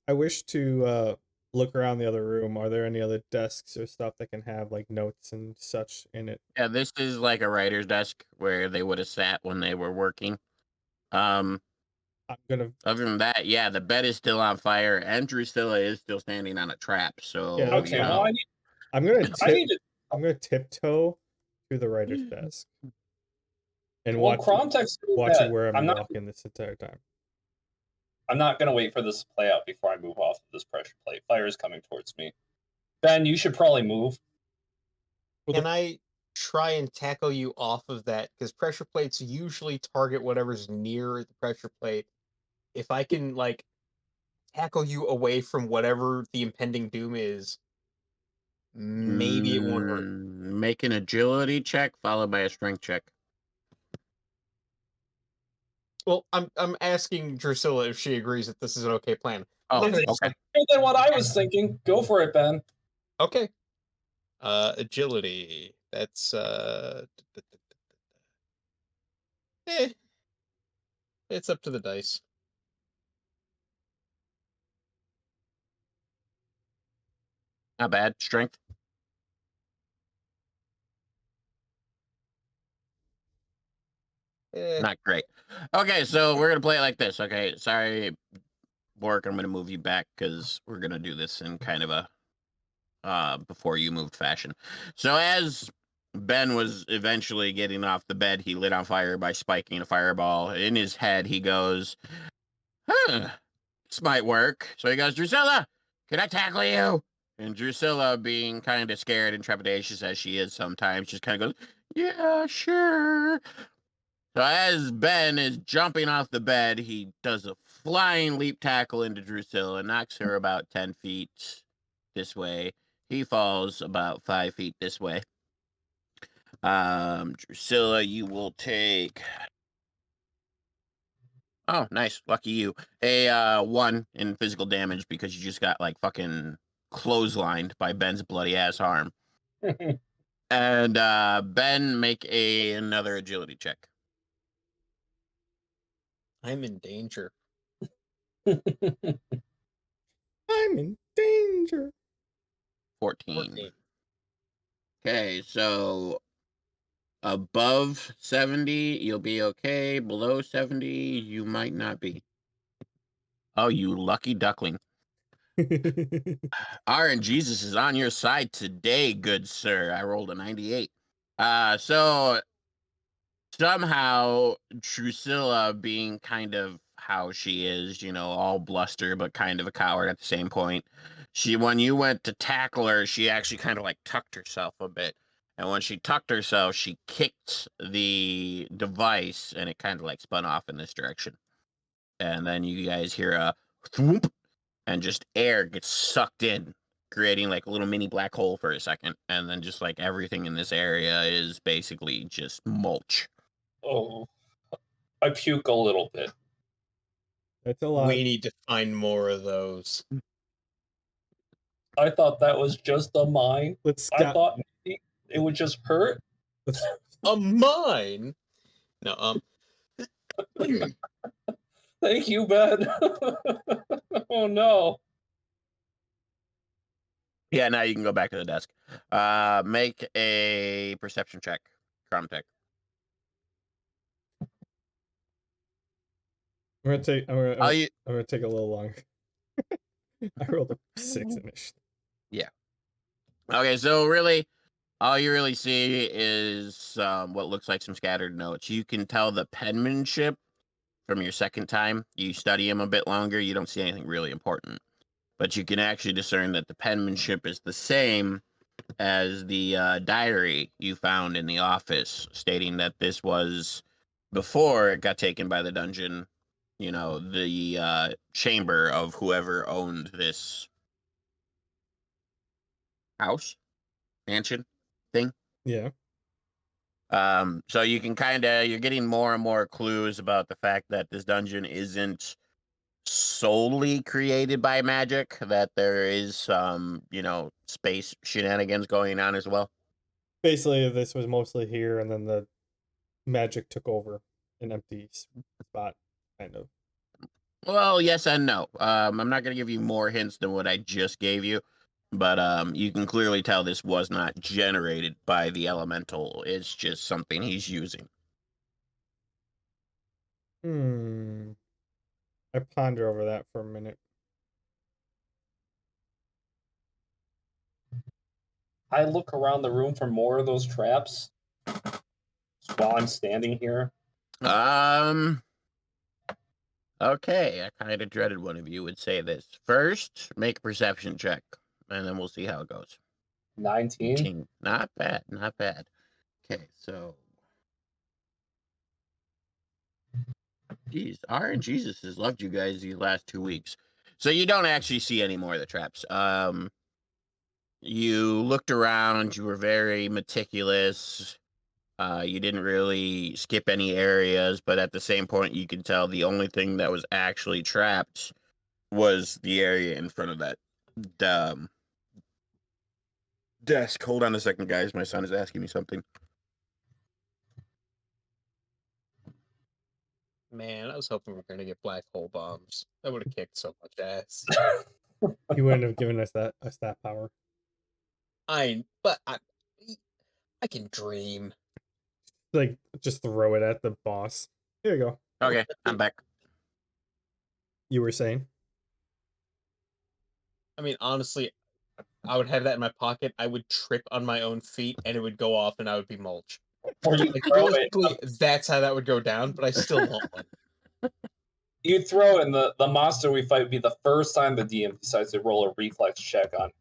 Speaker 3: I wish to look around the other room. Are there any other desks or stuff that can have like notes and such in it?
Speaker 4: Yeah, this is like a writer's desk where they would have sat when they were working. Um,
Speaker 3: I'm gonna
Speaker 4: Other than that, yeah, the bed is still on fire, and Drusilla is still standing on a trap.
Speaker 3: yeah,
Speaker 4: So
Speaker 3: that's
Speaker 2: Okay,
Speaker 4: you
Speaker 3: fine.
Speaker 2: well,
Speaker 4: know,
Speaker 2: I need to.
Speaker 3: I'm gonna tiptoe to the writer's desk and
Speaker 2: Well, Cromtech's doing
Speaker 3: watch it
Speaker 2: that.
Speaker 3: where I'm walking this entire time.
Speaker 2: I'm not gonna wait for this to play out before I move off of this pressure plate. Fire is coming towards me. Ben, you should probably move.
Speaker 3: Well,
Speaker 1: Can I try and tackle you off of that? Because pressure plates usually target whatever's near the pressure plate. If I can, like, tackle you away from whatever the impending doom is, maybe it won't hurt.
Speaker 4: make an agility check followed by a strength check.
Speaker 1: Well, I'm asking Drusilla if she agrees that this is an okay plan. I'm
Speaker 4: Oh,
Speaker 1: not gonna
Speaker 2: It's
Speaker 1: just
Speaker 4: okay.
Speaker 1: like,
Speaker 2: better than what I was thinking. Go for it, Ben.
Speaker 1: okay. Agility. That's eh, it's up to the dice.
Speaker 4: Not bad. Strength.
Speaker 1: Eh,
Speaker 4: Not great. Okay, so we're gonna play it like this. Okay, sorry, Bork. I'm gonna move you back because we're gonna do this in kind of a before you moved fashion. So as Ben was eventually getting off the bed, he lit on fire by spiking a fireball. In his head, he goes, huh, this might work. So he goes, Drusilla, can I tackle you? And Drusilla, being kind of scared and trepidatious as she is sometimes, just kind of goes, yeah, sure. So as Ben is jumping off the bed, he does a flying leap tackle into Drusilla and knocks her about 10 feet this way. He falls about 5 feet this way. Drusilla, you will take... Oh, nice. Lucky you. A 1 in physical damage because you just got like fucking clotheslined by Ben's bloody ass arm. And Ben, make another agility check.
Speaker 1: I'm in danger.
Speaker 3: I'm in danger.
Speaker 4: 14.
Speaker 1: 14.
Speaker 4: Okay, so above 70, you'll be okay. Below 70, you might not be. Oh, you lucky duckling. RNGesus is on your side today, good sir. I rolled a 98. So somehow Drusilla, being kind of how she is, you know, all bluster but kind of a coward at the same point. When you went to tackle her, she actually kind of like tucked herself a bit. And when she tucked herself, she kicked the device and it kind of like spun off in this direction. And then you guys hear a thwoop and just air gets sucked in, creating like a little mini black hole for a second. And then just like everything in this area is basically just mulch.
Speaker 2: Oh, I puke a little bit.
Speaker 3: That's a lot.
Speaker 1: We need to find more of those.
Speaker 2: I thought that was just a mine. I thought maybe it would just hurt.
Speaker 1: A mine? No,
Speaker 2: Thank you, Ben. Oh no.
Speaker 4: Yeah, now you can go back to the desk. Make a perception check. Cromtech.
Speaker 3: I'm gonna take a little longer. I rolled a 6 initially.
Speaker 4: Yeah. Okay, so really, all you really see is what looks like some scattered notes. You can tell the penmanship from your second time. You study them a bit longer. You don't see anything really important, but you can actually discern that the penmanship is the same as the diary you found in the office, stating that this was before it got taken by the dungeon. You know, the chamber of whoever owned this house, mansion thing.
Speaker 3: Yeah.
Speaker 4: So you can you're getting more and more clues about the fact that this dungeon isn't solely created by magic, that there is some, space shenanigans going on as well.
Speaker 3: Basically, this was mostly here, and then the magic took over an empty spot, kind of.
Speaker 4: Well, yes and no. I'm not going to give you more hints than what I just gave you, but you can clearly tell this was not generated by the elemental. It's just something he's using.
Speaker 3: I ponder over that for a minute.
Speaker 2: I look around the room for more of those traps while I'm standing here.
Speaker 4: Okay, I kind of dreaded one of you would say this. First, make a perception check, and then we'll see how it goes.
Speaker 2: 19.
Speaker 4: Not bad, not bad. Okay, so... Jeez, RNGesus has loved you guys these last 2 weeks. So you don't actually see any more of the traps. You looked around, you were very meticulous. You didn't really skip any areas, but at the same point, you can tell the only thing that was actually trapped was the area in front of that desk. Hold on a second, guys. My son is asking me something.
Speaker 1: man, I was hoping we were gonna get black hole bombs. That would have kicked so much ass.
Speaker 3: He wouldn't have given us that power.
Speaker 1: But I can dream.
Speaker 3: Like, just throw it at the boss. Here you go.
Speaker 4: Okay, I'm back.
Speaker 3: You were saying?
Speaker 1: I mean, honestly, I would have that in my pocket. I would trip on my own feet, and it would go off, and I would be mulch.
Speaker 2: Or you
Speaker 1: Like,
Speaker 2: throw it.
Speaker 1: realistically, that's how that would go down, but I still want one.
Speaker 2: You throw in the monster we fight would be the first time the DM decides to roll a reflex check on.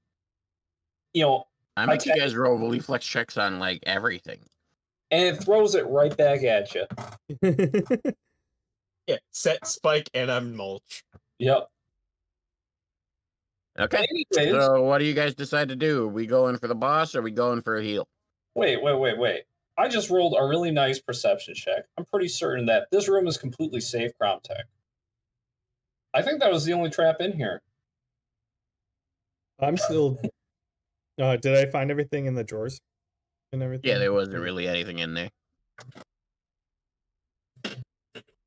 Speaker 2: You know,
Speaker 4: I make you guys roll reflex checks on like everything.
Speaker 2: and it throws it right back at you.
Speaker 1: Yeah, set spike, and I'm mulch.
Speaker 2: Yep.
Speaker 4: Okay.
Speaker 2: Anyways,
Speaker 4: So what do you guys decide to do? Are we going for the boss or are we going for a heal?
Speaker 2: wait. I just rolled a really nice perception check. I'm pretty certain that this room is completely safe, Cromtech. I think that was the only trap in here.
Speaker 3: I'm still. Did I find everything in the drawers and everything?
Speaker 4: Yeah, there wasn't really anything in there.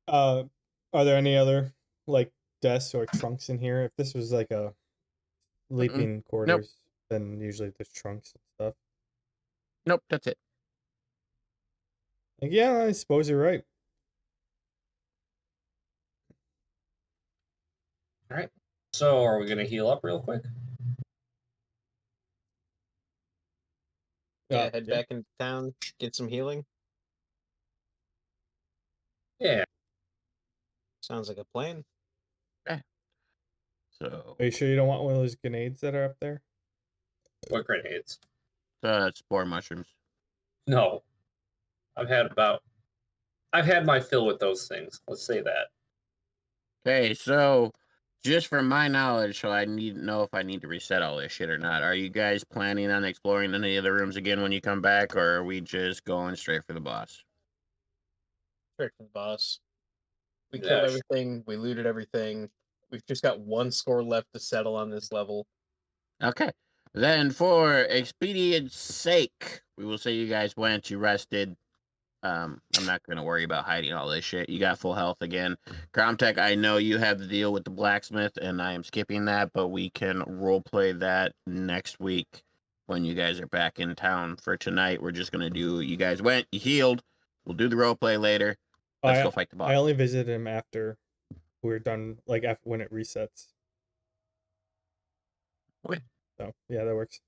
Speaker 3: Are there any other like desks or trunks in here? If this was like a sleeping quarters, then usually there's trunks and stuff.
Speaker 4: Nope, that's it.
Speaker 3: Like, yeah, I suppose you're right.
Speaker 2: All right. So, are we going to heal up real quick?
Speaker 1: Yeah, head back into town, get some healing.
Speaker 2: Yeah.
Speaker 1: Sounds like a plan.
Speaker 4: So
Speaker 3: Are you sure you don't want one of those grenades that are up there?
Speaker 2: What grenades?
Speaker 4: spore mushrooms.
Speaker 2: No. I've had my fill with those things. Let's say that.
Speaker 4: Okay, so just for my knowledge, so I need to know if I need to reset all this shit or not. Are you guys planning on exploring any of the rooms again when you come back, or are we just going straight for the boss?
Speaker 1: Straight for the boss. We
Speaker 2: Yeah,
Speaker 1: killed everything. We looted everything. We've just got one score left to settle on this level.
Speaker 4: Okay. Then for expedience sake, we will say you guys went, you rested. I'm not going to worry about hiding all this shit. You got full health again. Cromtech, I know you have the deal with the blacksmith, and I am skipping that, but we can roleplay that next week when you guys are back in town. For tonight, we're just going to do, you guys went, you healed. We'll do the roleplay later. Let's go fight the boss.
Speaker 3: I only visited him after we're done, like after when it resets.
Speaker 4: Okay.
Speaker 3: So, yeah, that works.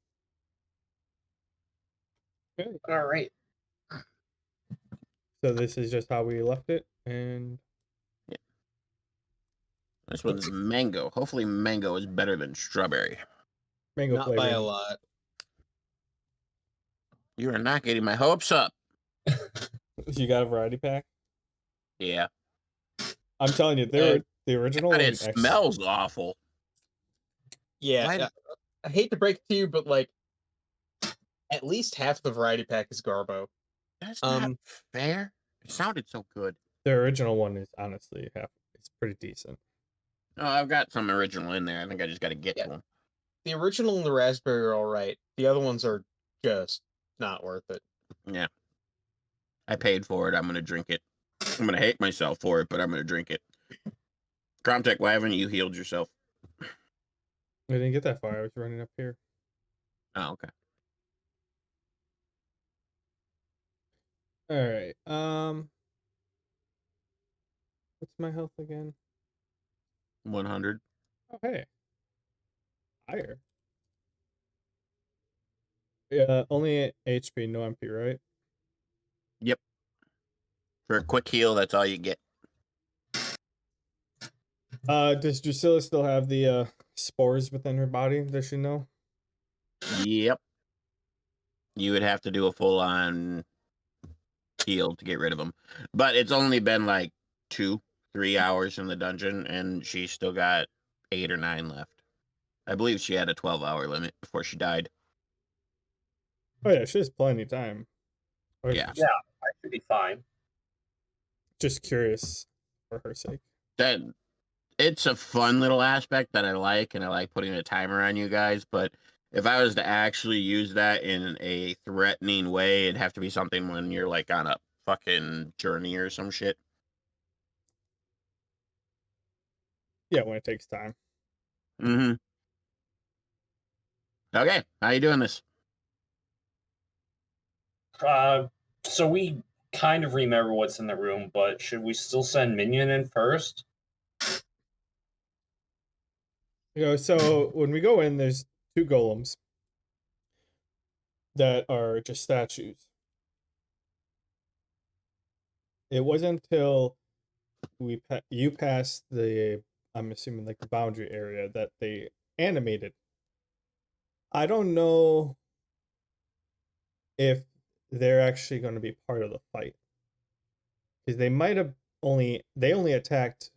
Speaker 3: Okay.
Speaker 2: All right.
Speaker 3: So this is just how we left it, and
Speaker 4: This one's mango. Hopefully mango is better than strawberry.
Speaker 3: mango
Speaker 1: Not
Speaker 3: flavor.
Speaker 1: by a lot.
Speaker 4: You are not getting my hopes up.
Speaker 3: You got a variety pack?
Speaker 4: Yeah.
Speaker 3: I'm telling you, they were the original.
Speaker 4: But it smells awful.
Speaker 1: Yeah, I hate to break it to you, but like, at least half the variety pack is Garbo.
Speaker 4: That's not fair. It sounded so good.
Speaker 3: The original one is honestly it's pretty decent.
Speaker 4: Oh, I've got some original in there. I think I just got to get to them.
Speaker 1: The original and the raspberry are all right. The other ones are just not worth it.
Speaker 4: Yeah. I paid for it. I'm going to drink it. I'm going to hate myself for it, but I'm going to drink it. Cromtech, why haven't you healed yourself?
Speaker 3: I didn't get that far. I was running up here.
Speaker 4: Oh, okay.
Speaker 3: All right. What's my health again?
Speaker 4: 100.
Speaker 3: Oh, hey. Higher. Yeah, only HP, no MP, right?
Speaker 4: Yep. For a quick heal, that's all you get.
Speaker 3: Does Drusilla still have the spores within her body? Does she know?
Speaker 4: Yep. You would have to do a full-on heal to get rid of them. But it's only been like 2-3 hours in the dungeon, and she's still got 8 or 9 left. I believe she had a 12-hour limit before she died.
Speaker 3: Oh yeah, she has plenty of time.
Speaker 4: Yeah.
Speaker 2: Yeah, I should be fine.
Speaker 3: Just curious for her sake.
Speaker 4: That it's a fun little aspect that I like, and I like putting a timer on you guys, but if I was to actually use that in a threatening way, it'd have to be something when you're like on a fucking journey or some shit.
Speaker 3: Yeah, when it takes time.
Speaker 4: Mm-hmm. Okay, how you doing this?
Speaker 2: So we kind of remember what's in the room, but should we still send Minion in first?
Speaker 3: So when we go in, there's 2 golems. that are just statues. It wasn't until you passed the, I'm assuming like the boundary area, that they animated. I don't know if they're actually going to be part of the fight, because they might have only attacked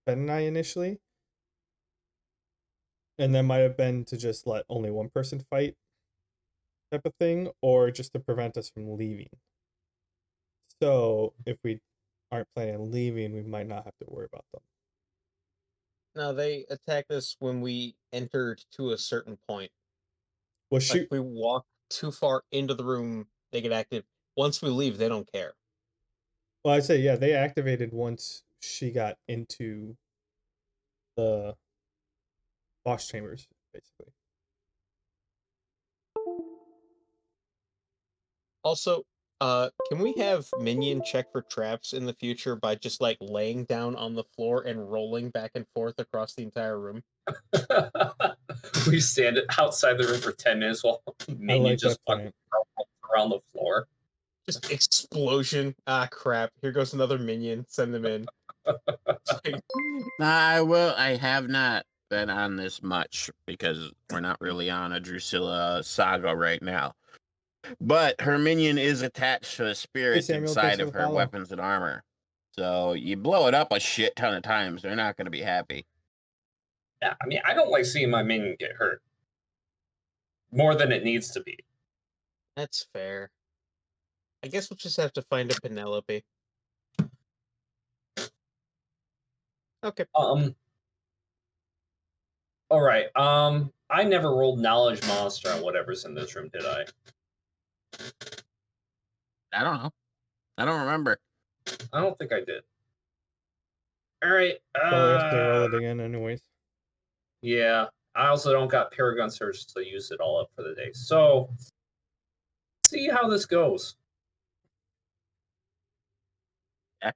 Speaker 3: Ben and I initially, and that might have been to just let only one person fight type of thing, or just to prevent us from leaving. So if we aren't planning on leaving, we might not have to worry about them.
Speaker 1: No, they attacked us when we entered to a certain point.
Speaker 3: Well,
Speaker 1: Like,
Speaker 3: shoot.
Speaker 1: if we walk too far into the room, they get active. Once we leave, they don't care.
Speaker 3: Well, I'd say, yeah, they activated once she got into the boss chambers, basically.
Speaker 1: Also, can we have Minion check for traps in the future by just like laying down on the floor and rolling back and forth across the entire room?
Speaker 2: We stand outside the room for 10 minutes while
Speaker 3: I
Speaker 2: Minion
Speaker 3: like
Speaker 2: just
Speaker 3: that plan.
Speaker 2: around the floor.
Speaker 1: Just explosion. Ah, crap. Here goes another minion. Send them in.
Speaker 4: I have not been on this much because we're not really on a Drusilla saga right now. But her minion is attached to the spirits
Speaker 3: Samuel, thanks
Speaker 4: inside
Speaker 3: for
Speaker 4: of
Speaker 3: the
Speaker 4: her
Speaker 3: follow.
Speaker 4: weapons and armor. So you blow it up a shit ton of times, they're not going to be happy.
Speaker 2: Yeah, I mean, I don't like seeing my Minion get hurt more than it needs to be.
Speaker 1: That's fair. I guess we'll just have to find a Penelope. Okay.
Speaker 2: All right. I never rolled knowledge monster on whatever's in this room, did I?
Speaker 4: I don't know. I don't remember.
Speaker 2: I don't think I did. All right.
Speaker 3: Probably have to roll it again, anyways.
Speaker 2: Yeah. I also don't got Paragon Search to use it all up for the day. So, see how this goes.
Speaker 4: Yeah.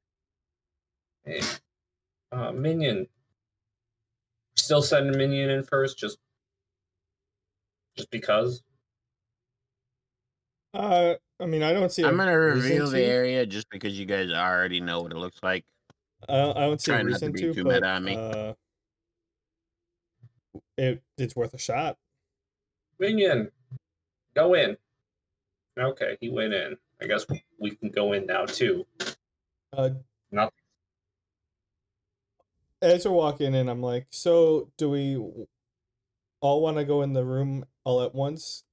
Speaker 2: Hey, Minion. Still sending Minion in first, just because.
Speaker 3: I mean, I don't see
Speaker 4: I'm
Speaker 3: a
Speaker 4: going to
Speaker 3: reason
Speaker 4: reveal the
Speaker 3: to.
Speaker 4: area just because you guys already know what it looks like.
Speaker 3: I don't see a
Speaker 4: Try not to
Speaker 3: reason
Speaker 4: be
Speaker 3: to,
Speaker 4: too
Speaker 3: but
Speaker 4: meta on me.
Speaker 3: it's worth a shot.
Speaker 2: Minion, go in. Okay, he went in. I guess we can go in now too. Nothing.
Speaker 3: As we're walking in, I'm like, so do we all want to go in the room all at once?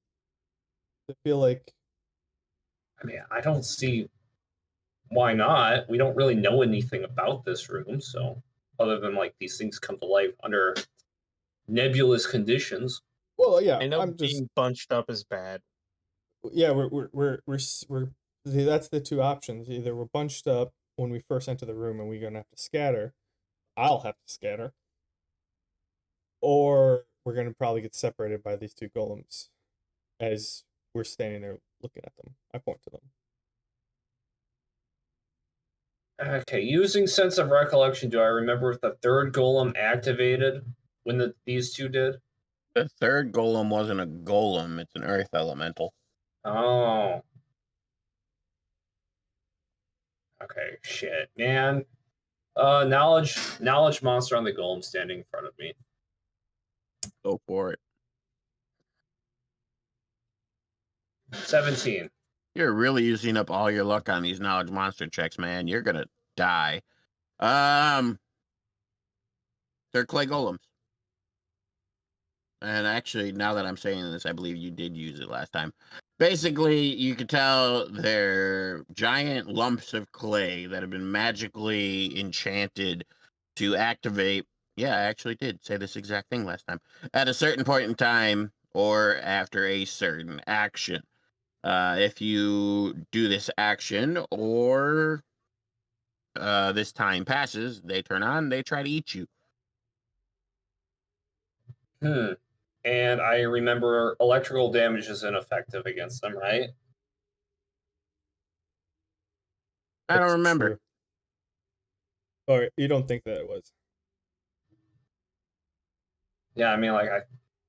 Speaker 3: I feel like,
Speaker 2: I mean, I don't see why not. We don't really know anything about this room, so other than like these things come to life under nebulous conditions.
Speaker 3: well, yeah,
Speaker 1: I know
Speaker 3: I'm just,
Speaker 1: being bunched up is bad.
Speaker 3: yeah, we're that's the two options. Either we're bunched up when we first enter the room and we're gonna have to scatter. I'll have to scatter, or we're gonna probably get separated by these two golems as we're standing there looking at them. I point to them.
Speaker 2: Okay, using sense of recollection, do I remember if the third golem activated when these two did?
Speaker 4: The third golem wasn't a golem, it's an earth elemental.
Speaker 2: Oh. Okay, shit, man. Knowledge monster on the golem standing in front of me.
Speaker 4: Go for it.
Speaker 2: 17.
Speaker 4: You're really using up all your luck on these knowledge monster checks, man. You're gonna die. They're clay golems. And actually, now that I'm saying this, I believe you did use it last time. Basically, you could tell they're giant lumps of clay that have been magically enchanted to activate. Yeah, I actually did say this exact thing last time. At a certain point in time, or after a certain action. If you do this action, or this time passes, they turn on, they try to eat you.
Speaker 2: And I remember electrical damage is ineffective against them, right?
Speaker 4: I don't remember.
Speaker 3: True. Or you don't think that it was?
Speaker 2: Yeah, I mean, like,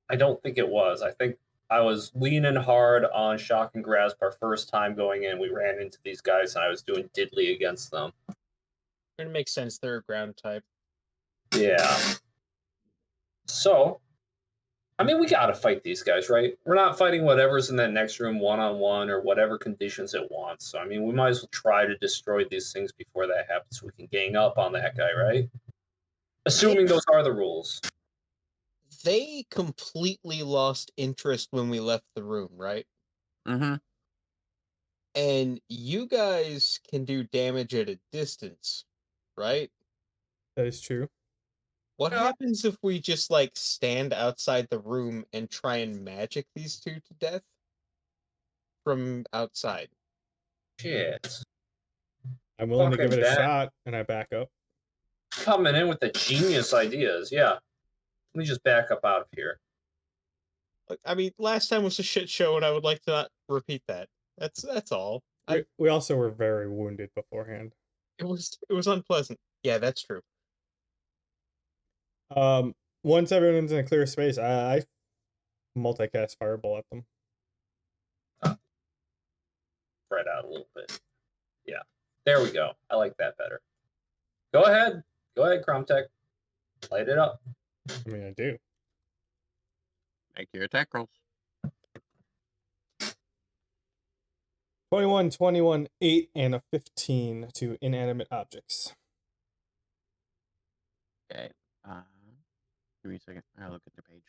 Speaker 2: I don't think it was. I think I was leaning hard on shock and grasp our first time going in. We ran into these guys, and I was doing diddly against them.
Speaker 1: It makes sense. They're a ground type.
Speaker 2: Yeah. So, I mean, we gotta fight these guys, right? We're not fighting whatever's in that next room one-on-one or whatever conditions it wants. So, I mean, we might as well try to destroy these things before that happens so we can gang up on that guy, right?
Speaker 1: They
Speaker 2: Assuming those are the rules.
Speaker 1: they completely lost interest when we left the room, right?
Speaker 4: Mm-hmm.
Speaker 1: And you guys can do damage at a distance, right?
Speaker 3: That is true.
Speaker 1: What
Speaker 2: Yeah.
Speaker 1: happens if we just like stand outside the room and try and magic these two to death from outside?
Speaker 2: Shit.
Speaker 3: I'm willing to
Speaker 2: Fucking
Speaker 3: give it a
Speaker 2: bad.
Speaker 3: shot, and I back up.
Speaker 2: Coming in with the genius ideas. Yeah. Let me just back up out of here.
Speaker 1: Like, I mean, last time was a shit show, and I would like to not repeat that. That's all.
Speaker 3: We also were very wounded beforehand.
Speaker 1: It was unpleasant. Yeah, that's true.
Speaker 3: Once everyone's in a clear space, I multicast fireball at them.
Speaker 2: Spread out a little bit. Yeah. There we go. I like that better. Go ahead. Go ahead, Cromtech. Light it up.
Speaker 3: I mean, I do.
Speaker 4: Make your attack rolls.
Speaker 3: 21, 21, 8, and a 15 to inanimate objects.
Speaker 4: Okay. Give me a second. I'll look at the page.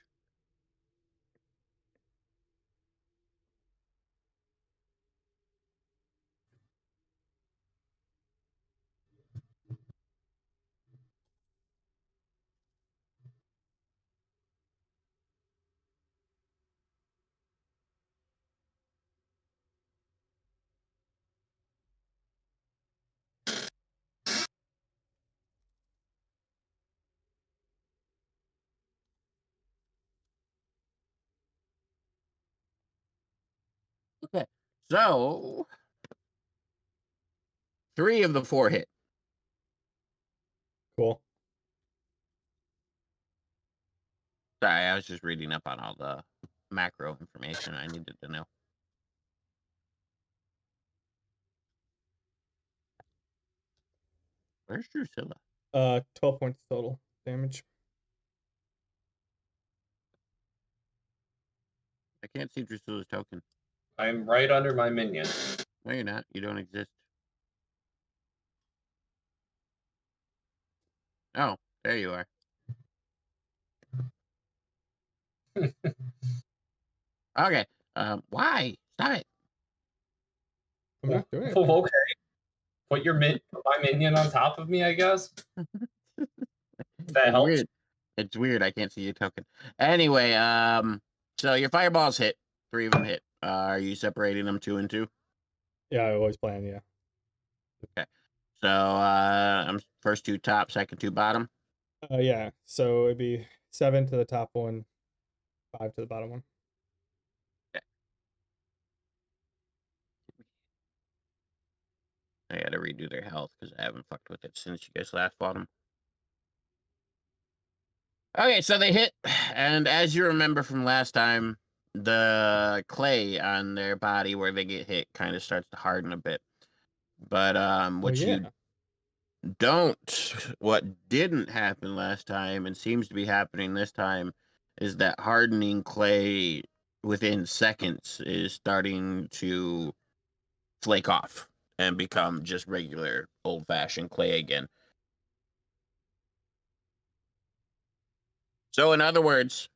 Speaker 4: Okay. So 3 of the 4 hit.
Speaker 3: Cool.
Speaker 4: Sorry, I was just reading up on all the macro information I needed to know. Where's Drusilla?
Speaker 3: 12 points total damage.
Speaker 4: I can't see Drusilla's token.
Speaker 2: I'm right under my minion.
Speaker 4: No, you're not. You don't exist. Oh, there you are. Okay. Why? Stop it.
Speaker 3: I'm not doing it.
Speaker 2: Okay. Put my minion on top of me, I guess. That
Speaker 4: It's
Speaker 2: helps.
Speaker 4: weird. It's weird. I can't see your token. Anyway, so your fireballs hit. 3 of them hit. Are you separating them 2 and 2?
Speaker 3: Yeah, I always plan, yeah.
Speaker 4: Okay. So I'm first 2 top, second 2 bottom.
Speaker 3: Yeah, so it'd be 7 to the top one, 5 to the bottom one.
Speaker 4: Okay. I gotta redo their health because I haven't fucked with it since you guys last fought them. Okay, so they hit, and as you remember from last time, the clay on their body where they get hit kind of starts to harden a bit. But what didn't happen last time and seems to be happening this time is that hardening clay within seconds is starting to flake off and become just regular old-fashioned clay again. So in other words,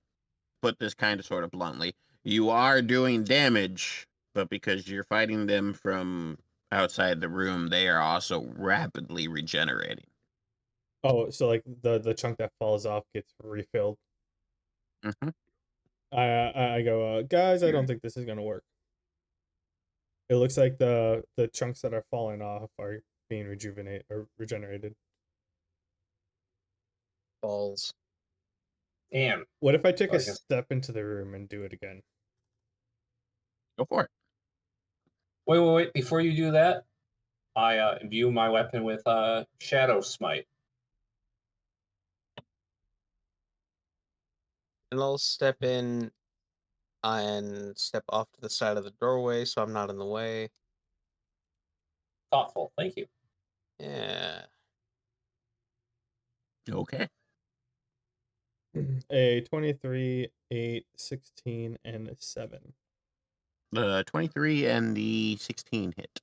Speaker 4: put this kind of sort of bluntly, you are doing damage, but because you're fighting them from outside the room, they are also rapidly regenerating.
Speaker 3: Oh, so like the chunk that falls off gets refilled.
Speaker 4: Mm-hmm.
Speaker 3: I go, guys, I don't think this is gonna work. It looks like the chunks that are falling off are being regenerated.
Speaker 1: Balls.
Speaker 2: Damn.
Speaker 3: What if I take
Speaker 2: I
Speaker 3: a
Speaker 2: guess-
Speaker 3: step into the room and do it again?
Speaker 4: Go for it.
Speaker 2: Wait. Before you do that, I imbue my weapon with Shadow Smite.
Speaker 1: And I'll step in and step off to the side of the doorway so I'm not in the way.
Speaker 2: Thoughtful. Thank you.
Speaker 1: Yeah.
Speaker 4: Okay.
Speaker 3: A 23, 8, 16, and a 7.
Speaker 4: The 23 and the 16 hit.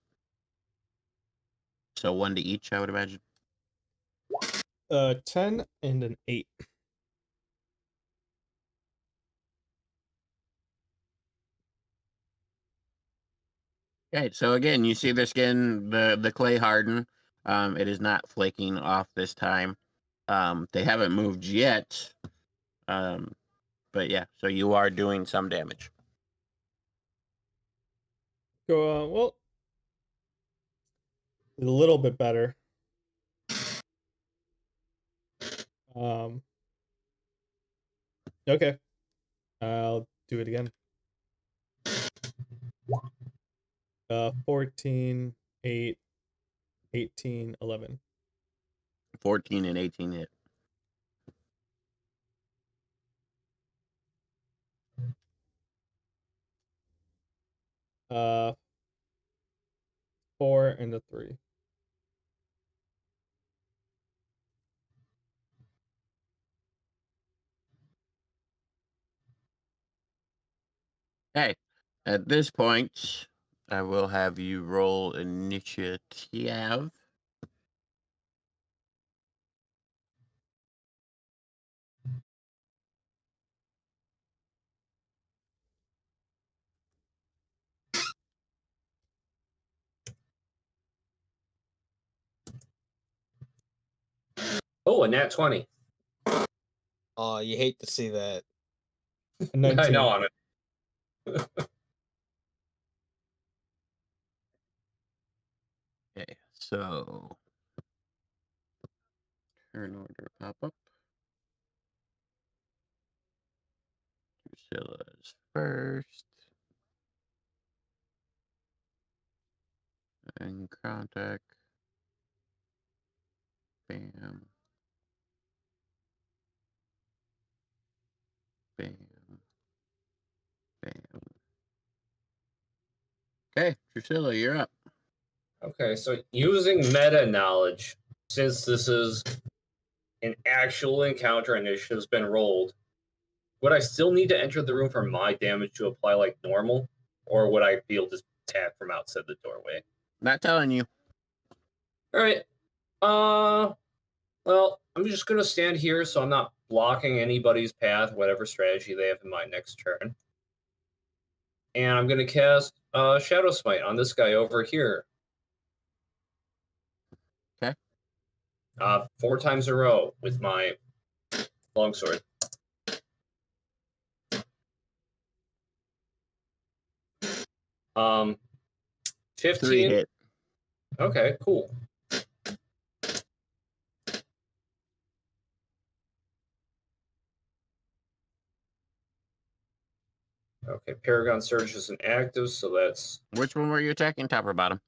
Speaker 4: So 1 to each, I would imagine.
Speaker 3: 10 and an 8.
Speaker 4: Okay, so again, you see their skin, the clay harden. It is not flaking off this time. They haven't moved yet. But yeah, so you are doing some damage.
Speaker 3: Go, well, a little bit better. Okay. I'll do it again. 14, 8, 18, 11.
Speaker 4: 14 and 18 hit.
Speaker 3: Uh, 4 and a 3.
Speaker 4: Okay, at this point, I will have you roll initiative.
Speaker 2: Oh, a nat 20.
Speaker 1: Oh, you hate to see that.
Speaker 3: A 19.
Speaker 2: I know on it.
Speaker 4: Okay, so turn order pop up. Drusilla's first. And contact. Bam. Bam. Bam. Okay, Drusilla, you're up.
Speaker 2: Okay, so using meta knowledge, since this is an actual encounter initiative has been rolled, would I still need to enter the room for my damage to apply like normal? Or would I be able to attack from outside the doorway?
Speaker 4: Not telling you.
Speaker 2: Alright. Well, I'm just gonna stand here so I'm not blocking anybody's path, whatever strategy they have in mind next turn. And I'm gonna cast Shadow Smite on this guy over here.
Speaker 4: Okay.
Speaker 2: 4 times in a row with my longsword. Um,
Speaker 4: 3
Speaker 2: 15.
Speaker 4: hit.
Speaker 2: Okay, cool. Okay, Paragon Surge isn't active, so that's
Speaker 4: Which one were you attacking, top or bottom?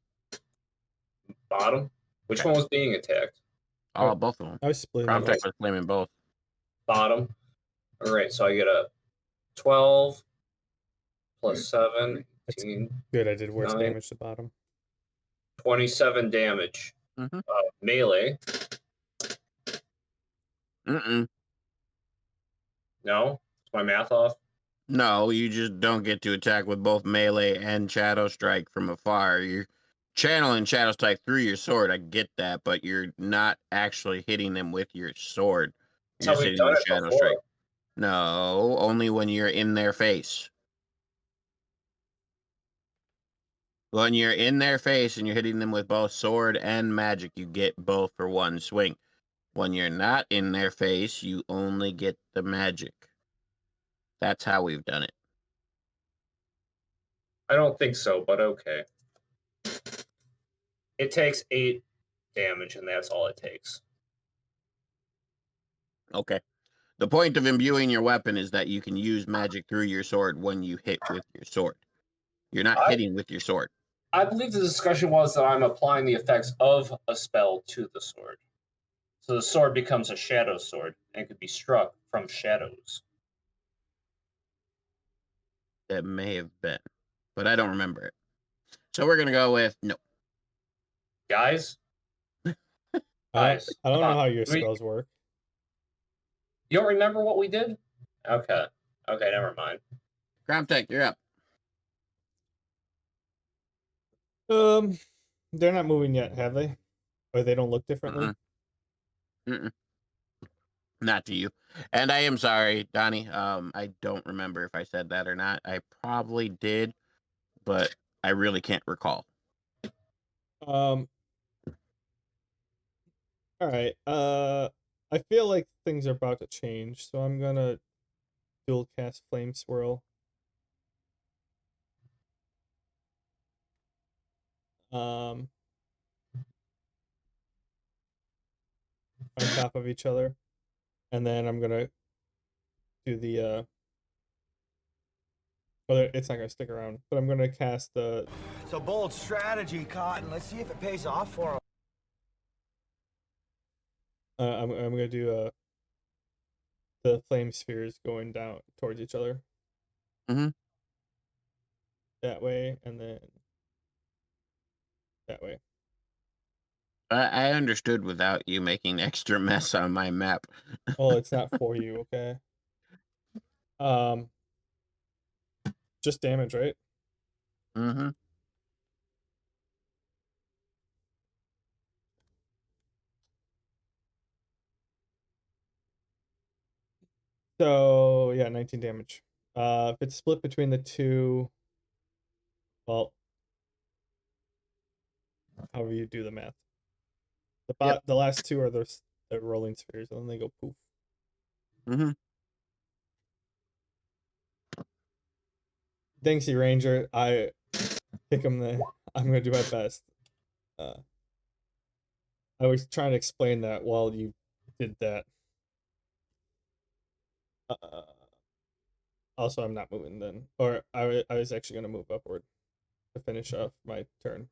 Speaker 2: bottom. Which
Speaker 4: Okay.
Speaker 2: one was being attacked?
Speaker 4: Oh, both of them.
Speaker 3: I was splitting them
Speaker 4: Contact
Speaker 3: up.
Speaker 4: was claiming both.
Speaker 2: Bottom. All right, so I get a 12 plus 7,
Speaker 3: That's
Speaker 2: 18,
Speaker 3: good. I did worse
Speaker 2: 9,
Speaker 3: damage to bottom.
Speaker 2: 27 damage.
Speaker 4: Mm-hmm.
Speaker 2: Melee.
Speaker 4: Mm-mm.
Speaker 2: No? Is my math off?
Speaker 4: No, you just don't get to attack with both melee and Shadow Strike from afar. You're channeling Shadow Strike through your sword. I get that, but you're not actually hitting them with your sword.
Speaker 2: That's
Speaker 4: You're
Speaker 2: how
Speaker 4: just
Speaker 2: we've
Speaker 4: hitting
Speaker 2: done
Speaker 4: with
Speaker 2: it
Speaker 4: Shadow
Speaker 2: before.
Speaker 4: Strike. No, only when you're in their face. When you're in their face and you're hitting them with both sword and magic, you get both for one swing. When you're not in their face, you only get the magic. That's how we've done it.
Speaker 2: I don't think so, but okay. It takes 8 damage, and that's all it takes.
Speaker 4: Okay. The point of imbuing your weapon is that you can use magic through your sword when you hit with your sword. You're not hitting with your sword.
Speaker 2: I believe the discussion was that I'm applying the effects of a spell to the sword. So the sword becomes a shadow sword and could be struck from shadows.
Speaker 4: It may have been, but I don't remember it. So we're gonna go with no.
Speaker 2: Guys,
Speaker 3: I
Speaker 2: guys,
Speaker 3: don't
Speaker 2: come
Speaker 3: know
Speaker 2: on.
Speaker 3: how your spells work.
Speaker 2: You don't remember what we did? Okay. Okay, never mind.
Speaker 4: Tech, you're up.
Speaker 3: They're not moving yet, have they? Or they don't look differently?
Speaker 4: Mm-mm. Not to you. And I am sorry, Donnie. I don't remember if I said that or not. I probably did, but I really can't recall.
Speaker 3: All right. I feel like things are about to change, so I'm gonna dual cast Flame Swirl. On top of each other, and then I'm gonna do the well, it's not gonna stick around, but I'm gonna cast the.
Speaker 5: It's a bold strategy, Cotton. Let's see if it pays off for him.
Speaker 3: I'm gonna do the flame spheres going down towards each other.
Speaker 4: Mm-hmm.
Speaker 3: That way, and then that way.
Speaker 4: I understood without you making extra mess on my map.
Speaker 3: Well, it's not for you, okay? Just damage, right?
Speaker 4: Mm-hmm.
Speaker 3: So yeah, 19 damage. If it's split between the two, well, however you do the math. The last two are the rolling spheres, and then they go poof.
Speaker 4: Mm-hmm.
Speaker 3: Thanksy Ranger, I pick him I'm gonna do my best. I was trying to explain that while you did that. Also, I'm not moving then, or I was actually gonna move upward to finish off my turn.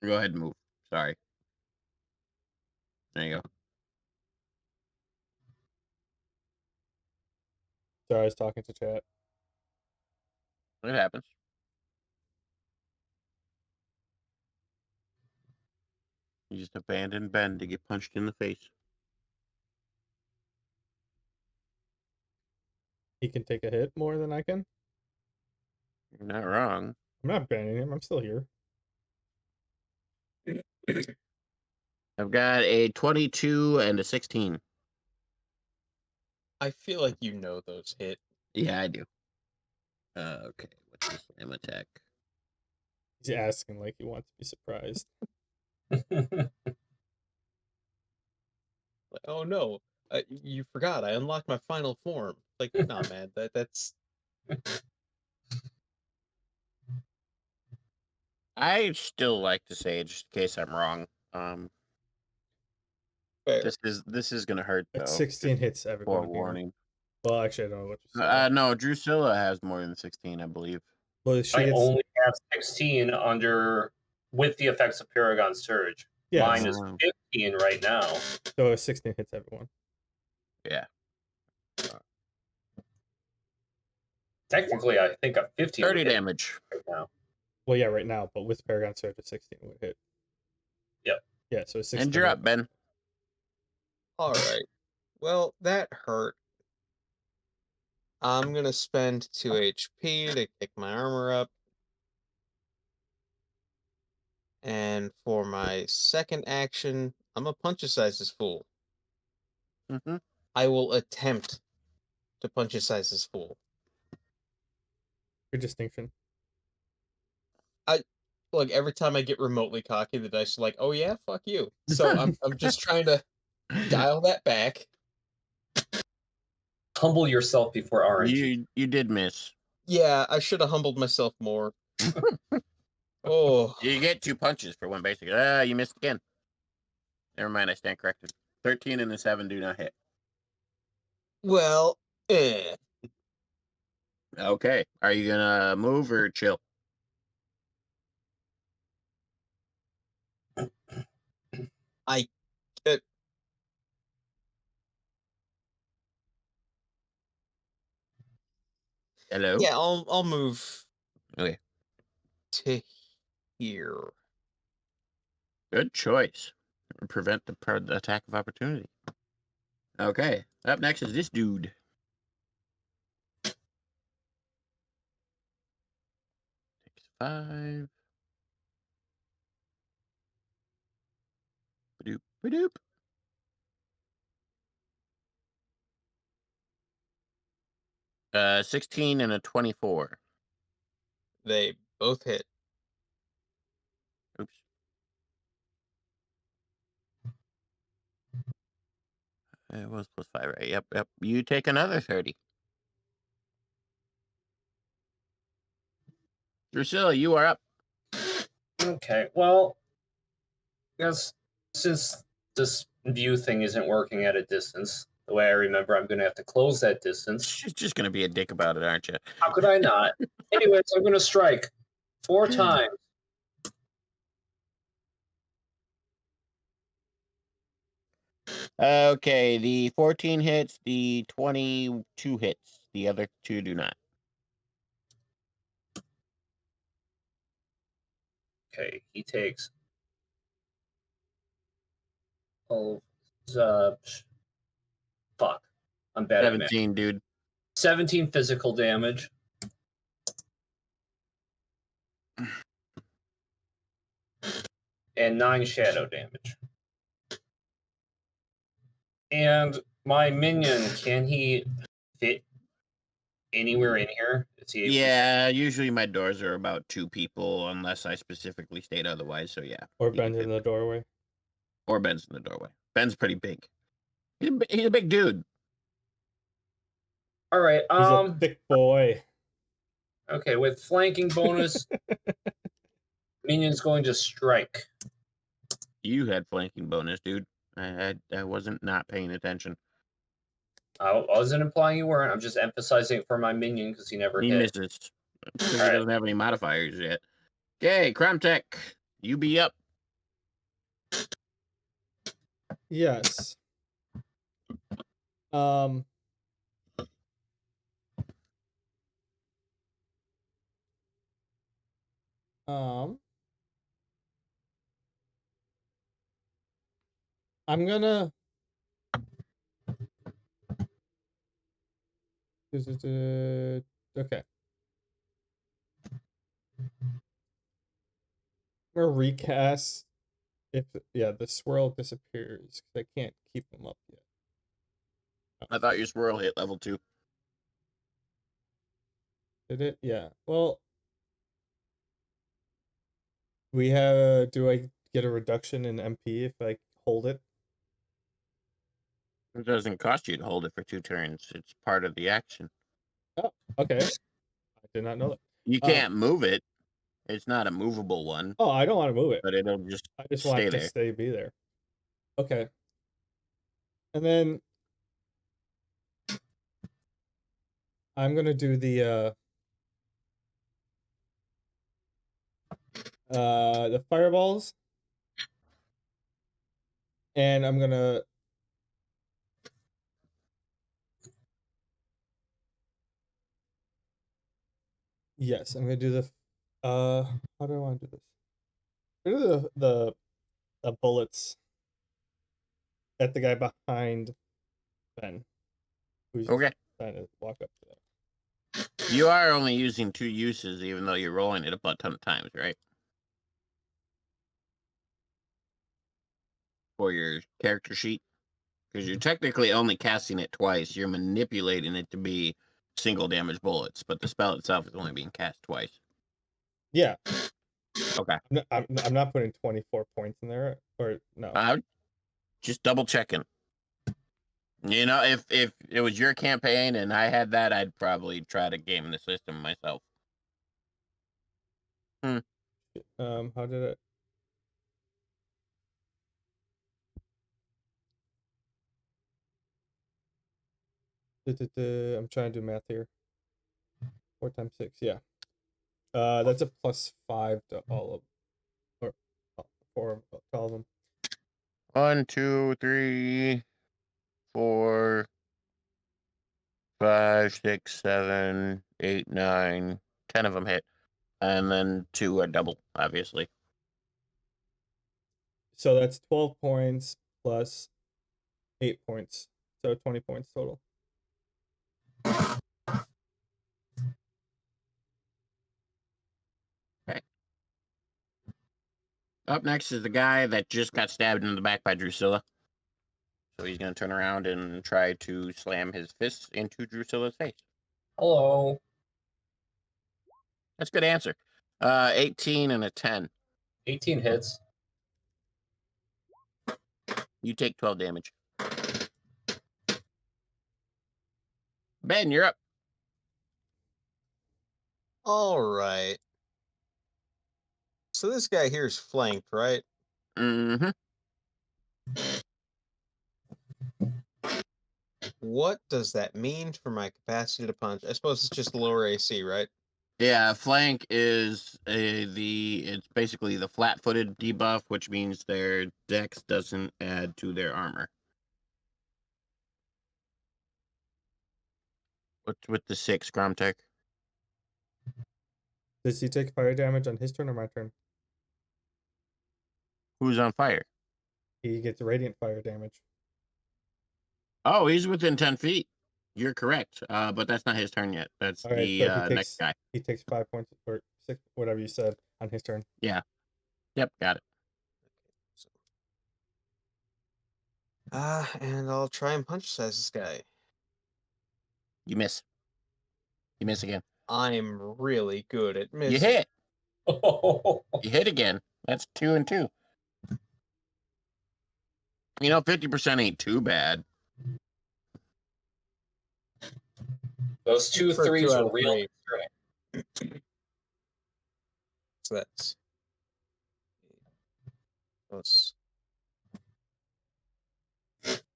Speaker 4: Go ahead and move. Sorry. There you go.
Speaker 3: So I was talking to chat.
Speaker 4: It happens. You just abandoned Ben to get punched in the face.
Speaker 3: He can take a hit more than I can.
Speaker 4: You're not wrong.
Speaker 3: I'm not banning him. I'm still here.
Speaker 4: I've got a 22 and a 16.
Speaker 1: I feel like you know those hit.
Speaker 4: Yeah, I do. Okay, what's the slam attack?
Speaker 3: He's asking like he wants to be surprised.
Speaker 1: Like, oh no, you forgot. I unlocked my final form. Like, nah, man, that's.
Speaker 4: I still like to say, just in case I'm wrong.
Speaker 1: Fair.
Speaker 4: This is gonna hurt though.
Speaker 3: At 16 hits everyone here.
Speaker 4: Forewarning.
Speaker 3: Well, actually, I don't know what you said.
Speaker 4: No, Drusilla has more than 16, I believe.
Speaker 3: Well, she
Speaker 2: I
Speaker 3: gets
Speaker 2: only have 16 under with the effects of Paragon Surge.
Speaker 3: yeah.
Speaker 2: Mine is 15 right now.
Speaker 3: So 16 hits everyone.
Speaker 4: Yeah.
Speaker 2: Technically, I think a 15
Speaker 4: 30
Speaker 2: would hit
Speaker 4: damage.
Speaker 2: right now.
Speaker 3: Well, yeah, right now, but with Paragon Surge at 16 would hit.
Speaker 2: Yep.
Speaker 3: Yeah, so 16.
Speaker 4: And you're up, Ben.
Speaker 1: All right. Well, that hurt. I'm gonna spend 2 HP to kick my armor up. And for my second action, I'm gonna punch-size this fool.
Speaker 4: Mm-hmm.
Speaker 1: I will attempt to punch-size this fool.
Speaker 3: Good distinction.
Speaker 1: Look, every time I get remotely cocky, the dice are like, "Oh yeah, fuck you." So I'm just trying to dial that back.
Speaker 2: Humble yourself before RNG.
Speaker 4: You did miss.
Speaker 1: Yeah, I should have humbled myself more. Oh,
Speaker 4: You get 2 punches for one basic. You missed again. Never mind, I stand corrected. 13 and a 7 do not hit.
Speaker 1: well,
Speaker 4: Okay. Are you gonna move or chill?
Speaker 1: I uh,
Speaker 4: Hello.
Speaker 1: Yeah, I'll move
Speaker 4: Okay.
Speaker 1: to here.
Speaker 4: Good choice. Prevent the attack of opportunity. Okay. Up next is this dude. Takes 5. Badoop, badoop. Uh, 16 and a 24.
Speaker 1: They both hit.
Speaker 4: Oops. It was +5, right? Yep, yep. You take another 30. Drusilla, you are up.
Speaker 2: Okay, well, guess since this view thing isn't working at a distance, the way I remember, I'm going to have to close that distance.
Speaker 4: She's just going to be a dick about it, aren't you?
Speaker 2: How could I not? Anyways, I'm going to strike 4 times.
Speaker 4: Okay, the 14 hits, the 22 hits. The other 2 do not.
Speaker 2: Okay, he takes. Oh, fuck. I'm bad at math.
Speaker 4: 17, dude.
Speaker 2: 17 physical damage. And 9 shadow damage. And my minion, can he fit anywhere in here? Is he able
Speaker 4: Yeah, usually my doors are about 2 people unless I specifically state otherwise, so yeah.
Speaker 3: Or
Speaker 4: he can
Speaker 3: bend in
Speaker 4: fit.
Speaker 3: the doorway.
Speaker 4: Or Ben's in the doorway. Ben's pretty big. He's a big dude.
Speaker 2: All right.
Speaker 3: He's a thick boy.
Speaker 2: Okay, with flanking bonus, minion's going to strike.
Speaker 4: You had flanking bonus, dude. I wasn't not paying attention.
Speaker 2: I wasn't implying you weren't. I'm just emphasizing it for my minion because he never
Speaker 4: He
Speaker 2: hit.
Speaker 4: misses. Because he
Speaker 2: All right.
Speaker 4: doesn't have any modifiers yet. Okay, Cromtech, you be up.
Speaker 3: Yes. Um. I'm gonna. Okay. I'm gonna recast. If the swirl disappears because I can't keep them up yet.
Speaker 4: I thought your swirl hit level 2.
Speaker 3: Did it? Yeah. Well, we have. Do I get a reduction in MP if I hold it?
Speaker 4: It doesn't cost you to hold it for 2 turns. It's part of the action.
Speaker 3: Oh, okay. I did not know that.
Speaker 4: You can't move it. It's not a movable one.
Speaker 3: Oh, I don't want to move it.
Speaker 4: But it'll just
Speaker 3: I just
Speaker 4: stay
Speaker 3: want it
Speaker 4: there.
Speaker 3: to be there. Okay. And then I'm gonna do the fireballs, and I'm gonna I'm gonna do the how do I want to do this? I'm gonna do the bullets at the guy behind Ben, who's just
Speaker 4: Okay.
Speaker 3: trying to walk up to that.
Speaker 4: You are only using 2 uses, even though you're rolling it a butt ton of times, right? For your character sheet. Because you're technically only casting it twice. You're manipulating it to be single damage bullets, but the spell itself is only being cast twice.
Speaker 3: Yeah.
Speaker 4: Okay.
Speaker 3: I'm not putting 24 points in there, or no.
Speaker 4: Just double checking. You know, if it was your campaign and I had that, I'd probably try to game the system myself.
Speaker 3: How did it? I'm trying to do math here. 4 times 6, yeah. That's a +5 to all of, or 4 to all of them.
Speaker 4: 1, 2, 3, 4, 5, 5, 6, 7, 8, 9, 10 of them hit. And then 2 are double, obviously.
Speaker 3: So that's 12 points plus 8 points. So 20 points total.
Speaker 4: Okay. Up next is the guy that just got stabbed in the back by Drusilla. So he's going to turn around and try to slam his fists into Drusilla's face.
Speaker 2: Hello.
Speaker 4: That's a good answer. 18 and a 10.
Speaker 2: 18 hits.
Speaker 4: You take 12 damage. Ben, you're up.
Speaker 1: All right. So this guy here is flanked, right?
Speaker 4: Mm-hmm.
Speaker 1: What does that mean for my capacity to punch? I suppose it's just lower AC, right?
Speaker 4: Yeah, flank is it's basically the flat-footed debuff, which means their dex doesn't add to their armor. What's with the 6, Gromtech?
Speaker 3: Does he take fire damage on his turn or my turn?
Speaker 4: Who's on fire?
Speaker 3: He gets radiant fire damage.
Speaker 4: Oh, he's within 10 feet. You're correct. But that's not his turn yet. That's
Speaker 3: All right,
Speaker 4: the
Speaker 3: so
Speaker 4: next guy.
Speaker 3: he takes 5 points or 6, whatever you said, on his turn.
Speaker 4: Yeah. Yep, got it.
Speaker 1: And I'll try and punch size this guy.
Speaker 4: You miss. You miss again.
Speaker 1: I'm really good at
Speaker 4: You
Speaker 1: missing.
Speaker 4: hit. You hit again. That's 2 and 2. 50% ain't too bad.
Speaker 2: Those 2
Speaker 1: For
Speaker 2: 3s
Speaker 1: 2 out
Speaker 2: are
Speaker 1: of
Speaker 2: real
Speaker 1: 3. So that's plus.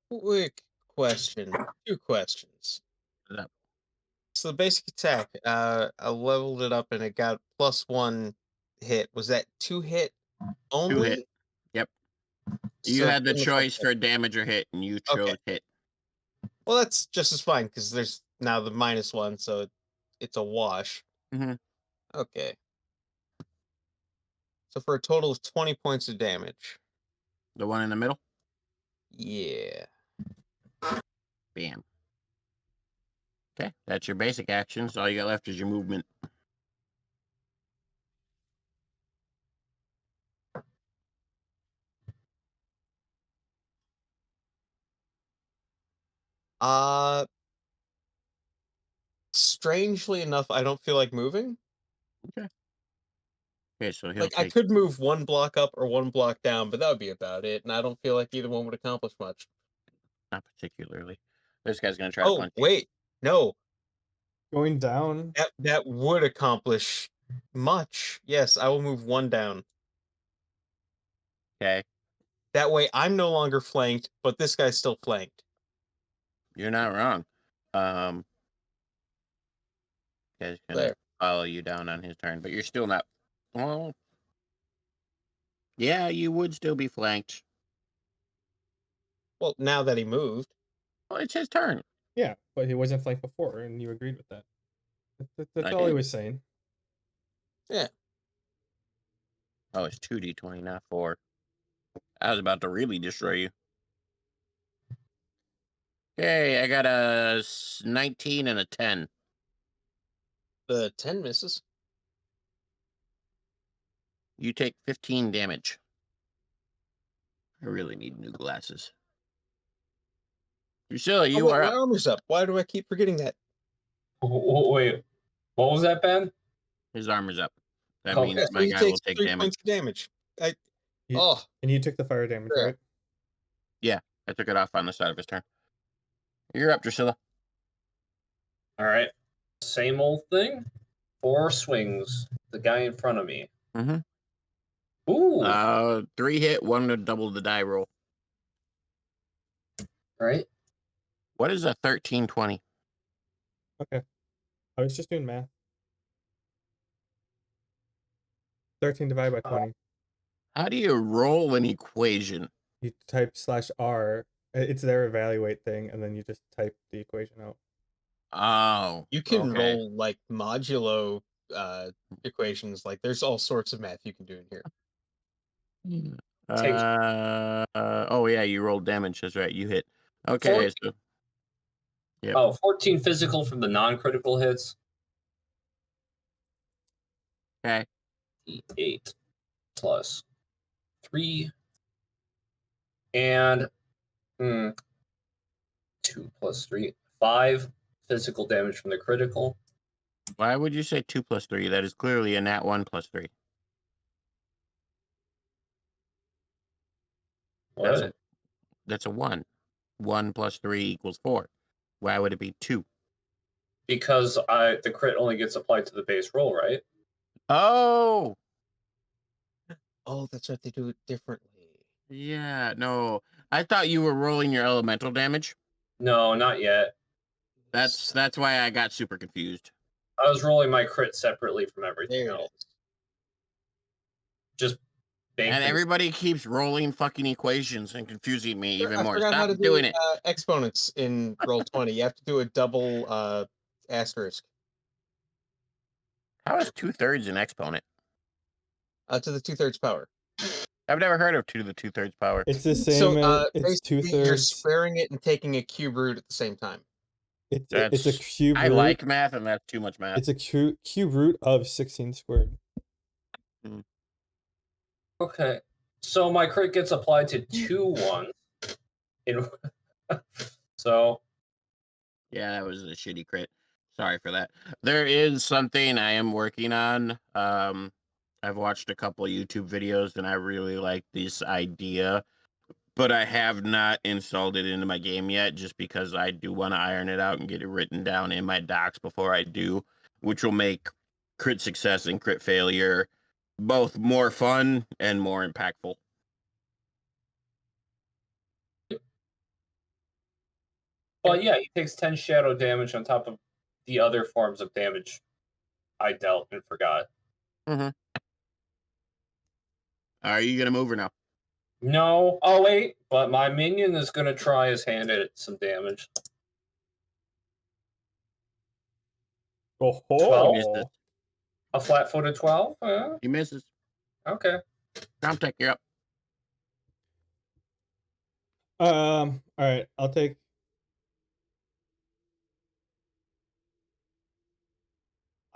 Speaker 1: Quick question. 2 questions.
Speaker 4: What's up?
Speaker 1: So the basic attack, I leveled it up and it got +1 hit. Was that 2 hit
Speaker 4: 2
Speaker 1: only?
Speaker 4: hit. Yep. You
Speaker 1: So
Speaker 4: had the
Speaker 1: then it's like
Speaker 4: choice for damage or hit, and you
Speaker 1: Okay.
Speaker 4: chose hit.
Speaker 1: Well, that's just as fine because there's now the -1, so it's a wash.
Speaker 4: Mhm.
Speaker 1: Okay. So for a total of 20 points of damage.
Speaker 4: The one in the middle?
Speaker 1: Yeah.
Speaker 4: Bam. Okay, that's your basic actions. All you got left is your movement.
Speaker 1: Uh, Strangely enough, I don't feel like moving.
Speaker 4: Okay, so he'll
Speaker 1: Like, I
Speaker 4: take
Speaker 1: could move 1 block up or 1 block down, but that would be about it, and I don't feel like either one would accomplish much.
Speaker 4: not particularly. This guy's gonna try to
Speaker 1: Oh,
Speaker 4: punch you.
Speaker 1: wait. No,
Speaker 3: Going down.
Speaker 1: that would accomplish much. Yes, I will move 1 down.
Speaker 4: Okay,
Speaker 1: That way, I'm no longer flanked, but this guy's still flanked.
Speaker 4: you're not wrong. Guy's gonna
Speaker 1: There.
Speaker 4: follow you down on his turn, but you're still not. Well, yeah, you would still be flanked.
Speaker 1: Well, now that he moved.
Speaker 4: Well, it's his turn.
Speaker 3: Yeah, but he wasn't flanked before, and you agreed with that. That's
Speaker 4: I
Speaker 3: all he
Speaker 4: did.
Speaker 3: was saying.
Speaker 1: Yeah.
Speaker 4: Oh, it's 2d20, not 4. I was about to really destroy you. Okay, I got a 19 and a 10.
Speaker 1: The 10 misses.
Speaker 4: You take 15 damage. I really need new glasses. Drusilla,
Speaker 1: Oh,
Speaker 4: you
Speaker 1: wait,
Speaker 4: are
Speaker 1: my
Speaker 4: up.
Speaker 1: armor's up. Why do I keep forgetting that?
Speaker 2: Wait, what was that, Ben?
Speaker 4: His armor's up. That
Speaker 2: Oh,
Speaker 4: means
Speaker 1: Yeah, so
Speaker 4: my
Speaker 1: he
Speaker 4: guy will
Speaker 1: takes
Speaker 4: take
Speaker 1: 3
Speaker 4: damage.
Speaker 1: points of damage.
Speaker 3: You,
Speaker 1: Oh,
Speaker 3: and you took the fire damage,
Speaker 1: yeah.
Speaker 3: right?
Speaker 4: Yeah, I took it off on the start of his turn. You're up, Drusilla.
Speaker 2: All right. Same old thing. 4 swings. The guy in front of me.
Speaker 4: Mm-hmm.
Speaker 2: Ooh.
Speaker 4: 3 hit, 1 to double the die roll.
Speaker 2: Right.
Speaker 4: What is a 13/20?
Speaker 3: Okay. I was just doing math. 13 divided by 20.
Speaker 4: How do you roll an equation?
Speaker 3: You type /R. It's their evaluate thing, and then you just type the equation out.
Speaker 4: Oh,
Speaker 1: You can
Speaker 4: okay.
Speaker 1: roll like modulo equations. Like there's all sorts of math you can do in here.
Speaker 2: Takes
Speaker 4: Oh yeah, you rolled damage. That's right. You hit. Okay, so yep.
Speaker 2: 14 physical from the non-critical hits.
Speaker 4: Okay.
Speaker 2: 8 plus 3. And 2 plus 3. 5 physical damage from the critical.
Speaker 4: Why would you say 2 plus 3? That is clearly a nat 1 plus 3.
Speaker 2: What?
Speaker 4: That's a 1. 1 plus 3 equals 4. Why would it be 2?
Speaker 2: Because the crit only gets applied to the base roll, right?
Speaker 4: Oh!
Speaker 1: Oh, that's right. They do it differently.
Speaker 4: Yeah, no. I thought you were rolling your elemental damage.
Speaker 2: No, not yet.
Speaker 4: That's why I got super confused.
Speaker 2: I was rolling my crit separately from everything
Speaker 1: There it
Speaker 2: else.
Speaker 1: is.
Speaker 2: Just bank
Speaker 4: And
Speaker 2: things.
Speaker 4: everybody keeps rolling fucking equations and confusing me even
Speaker 1: I
Speaker 4: more.
Speaker 1: forgot how
Speaker 4: Stop
Speaker 1: to do
Speaker 4: doing it.
Speaker 1: exponents in Roll20. You have to do a double asterisk
Speaker 4: How is 2/3 an exponent?
Speaker 1: to the 2/3 power.
Speaker 4: I've never heard of 2 to the 2/3 power.
Speaker 3: It's the
Speaker 1: So
Speaker 3: same as it's
Speaker 1: basically, you're
Speaker 3: 2/3.
Speaker 1: squaring it and taking a cube root at the same time.
Speaker 3: It's a
Speaker 4: That's
Speaker 3: cube
Speaker 4: I
Speaker 3: root.
Speaker 4: like math, and that's too much math.
Speaker 3: It's a cube root of 16 squared.
Speaker 2: Okay. So my crit gets applied to 2 ones. So
Speaker 4: Yeah, that was a shitty crit. Sorry for that. There is something I am working on. I've watched a couple of YouTube videos, and I really like this idea, but I have not installed it into my game yet, just because I do want to iron it out and get it written down in my docs before I do, which will make crit success and crit failure both more fun and more impactful.
Speaker 2: But yeah, he takes 10 shadow damage on top of the other forms of damage I dealt and forgot.
Speaker 4: Mm-hmm. Are you gonna move or no?
Speaker 2: No. Oh, wait. But my minion is going to try his hand at some damage.
Speaker 3: Oh,
Speaker 2: 12? A flat-footed 12?
Speaker 4: He misses.
Speaker 2: Okay.
Speaker 4: Comtech, you're up.
Speaker 3: all right. I'll take.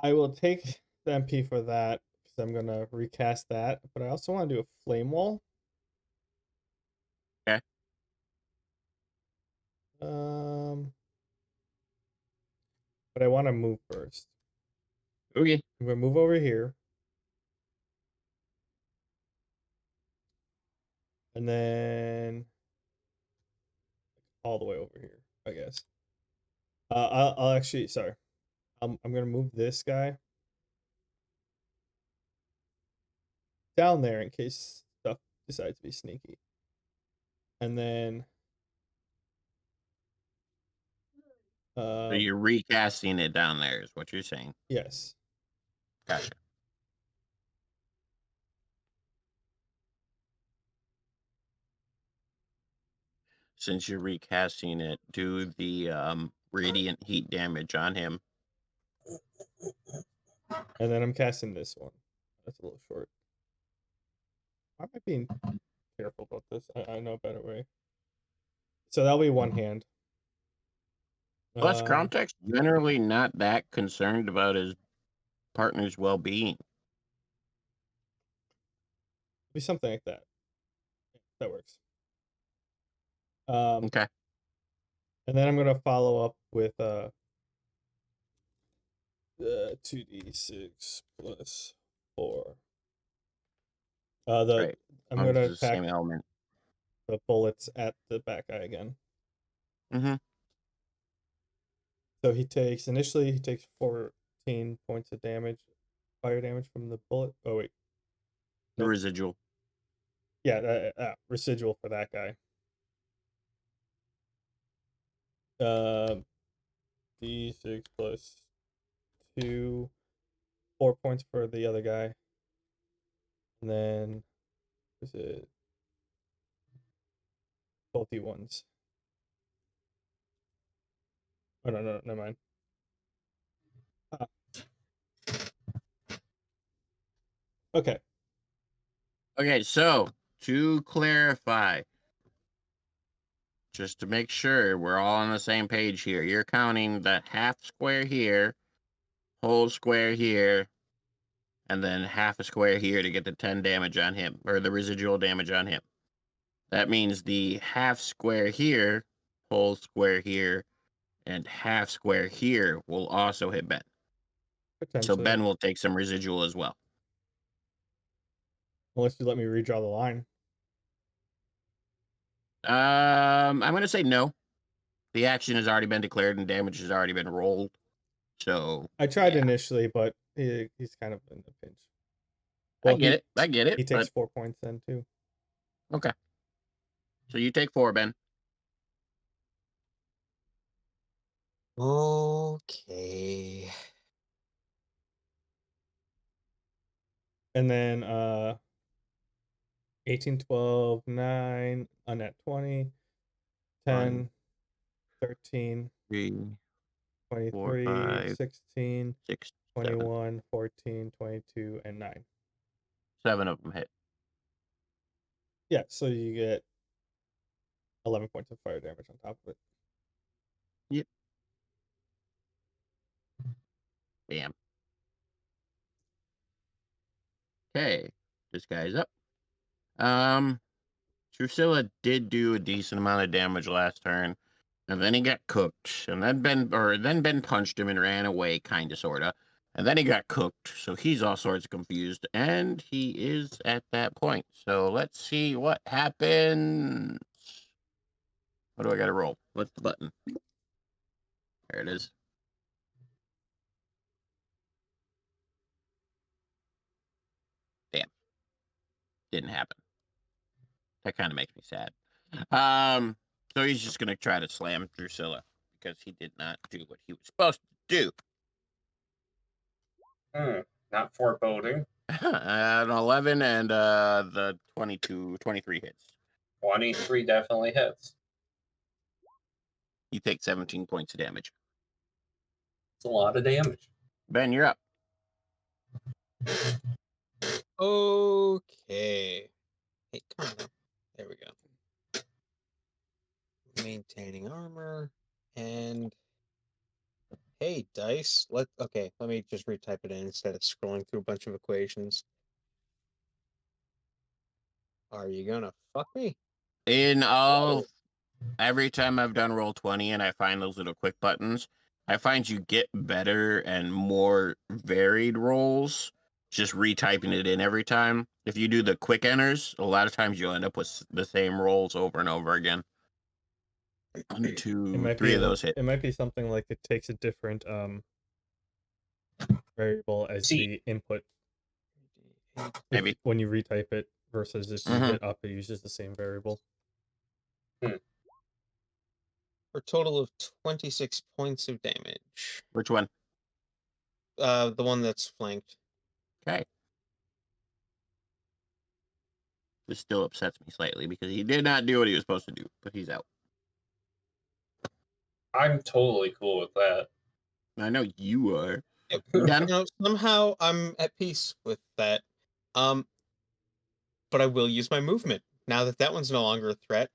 Speaker 3: I will take the MP for that because I'm gonna recast that. But I also want to do a flame wall.
Speaker 4: Okay.
Speaker 3: But I want to move first.
Speaker 4: Okay.
Speaker 3: I'm gonna move over here. And then all the way over here, I guess. I'll actually, sorry. I'm gonna move this guy down there in case stuff decides to be sneaky. And then
Speaker 4: So you're recasting it down there, is what you're saying.
Speaker 3: yes.
Speaker 4: Gotcha. Since you're recasting it, do the radiant heat damage on him.
Speaker 3: And then I'm casting this one. That's a little short. Why am I being careful about this? I know a better way. So that'll be one hand.
Speaker 4: Plus, Comtech's generally not that concerned about his partner's well-being.
Speaker 3: Be something like that. That works.
Speaker 4: Okay.
Speaker 3: And then I'm gonna follow up with 2d6 plus 4.
Speaker 4: Right.
Speaker 3: I'm
Speaker 4: As long as
Speaker 3: gonna
Speaker 4: it's the
Speaker 3: attack
Speaker 4: same element.
Speaker 3: the bullets at the back guy again.
Speaker 4: Mm-hmm.
Speaker 3: So he takes 14 points of damage, fire damage from the bullet. Oh wait,
Speaker 4: The
Speaker 3: nope.
Speaker 4: residual.
Speaker 3: Yeah, residual for that guy. D6 plus 2, 4 points for the other guy, and then is it both D1s? Oh no, never mind. Okay.
Speaker 4: Okay, so to clarify, just to make sure we're all on the same page here, you're counting the half square here, whole square here, and then half a square here to get the 10 damage on him, or the residual damage on him. That means the half square here, whole square here, and half square here will also hit Ben. So
Speaker 3: Potentially.
Speaker 4: Ben will take some residual as well.
Speaker 3: Unless you let me redraw the line.
Speaker 4: I'm going to say no. The action has already been declared and damage has already been rolled. So
Speaker 3: I tried
Speaker 4: yeah.
Speaker 3: initially, but he's kind of in the pinch.
Speaker 4: I get it.
Speaker 3: He takes 4 points then too.
Speaker 4: Okay. So you take 4, Ben.
Speaker 1: Okay.
Speaker 3: And then 18, 12, 9, unnet 20, 10, 13,
Speaker 4: 3, 4,
Speaker 3: 23,
Speaker 4: 5,
Speaker 3: 16,
Speaker 4: 6,
Speaker 3: 21, 14, 22, and 9.
Speaker 4: 7 of them hit.
Speaker 3: Yeah, so you get 11 points of fire damage on top of it.
Speaker 4: Yep. Bam. Okay. This guy's up. Drusilla did do a decent amount of damage last turn, and then he got cooked, and then Ben punched him and ran away, kinda sorta, and then he got cooked, so he's all sorts of confused, and he is at that point. So let's see what happens. What do I gotta roll? What's the button? There it is. Damn. Didn't happen. That kind of makes me sad. So he's just gonna try to slam Drusilla because he did not do what he was supposed to do.
Speaker 2: Not foreboding.
Speaker 4: An 11 and the 23 hits.
Speaker 2: 23 definitely hits.
Speaker 4: You take 17 points of damage.
Speaker 2: It's a lot of damage.
Speaker 4: Ben, you're up.
Speaker 1: Okay. Hey, come on. There we go. Maintaining armor. And hey, dice. Let me just retype it in instead of scrolling through a bunch of equations. Are you gonna fuck me?
Speaker 4: Every time I've done Roll20 and I find those little quick buttons, I find you get better and more varied rolls just retyping it in every time. If you do the quick enters, a lot of times you'll end up with the same rolls over and over again. 1, 2, 3 of those hit.
Speaker 3: It might be something like it takes a different variable as the input.
Speaker 4: Maybe.
Speaker 3: When you retype it versus if you hit up, it uses the same variable.
Speaker 1: For a total of 26 points of damage.
Speaker 4: Which one?
Speaker 1: The one that's flanked.
Speaker 4: Okay. This still upsets me slightly because he did not do what he was supposed to do, but he's out.
Speaker 2: I'm totally cool with that.
Speaker 4: I know you are.
Speaker 1: Yep.
Speaker 4: You done?
Speaker 1: You know, somehow I'm at peace with that. But I will use my movement now that that one's no longer a threat.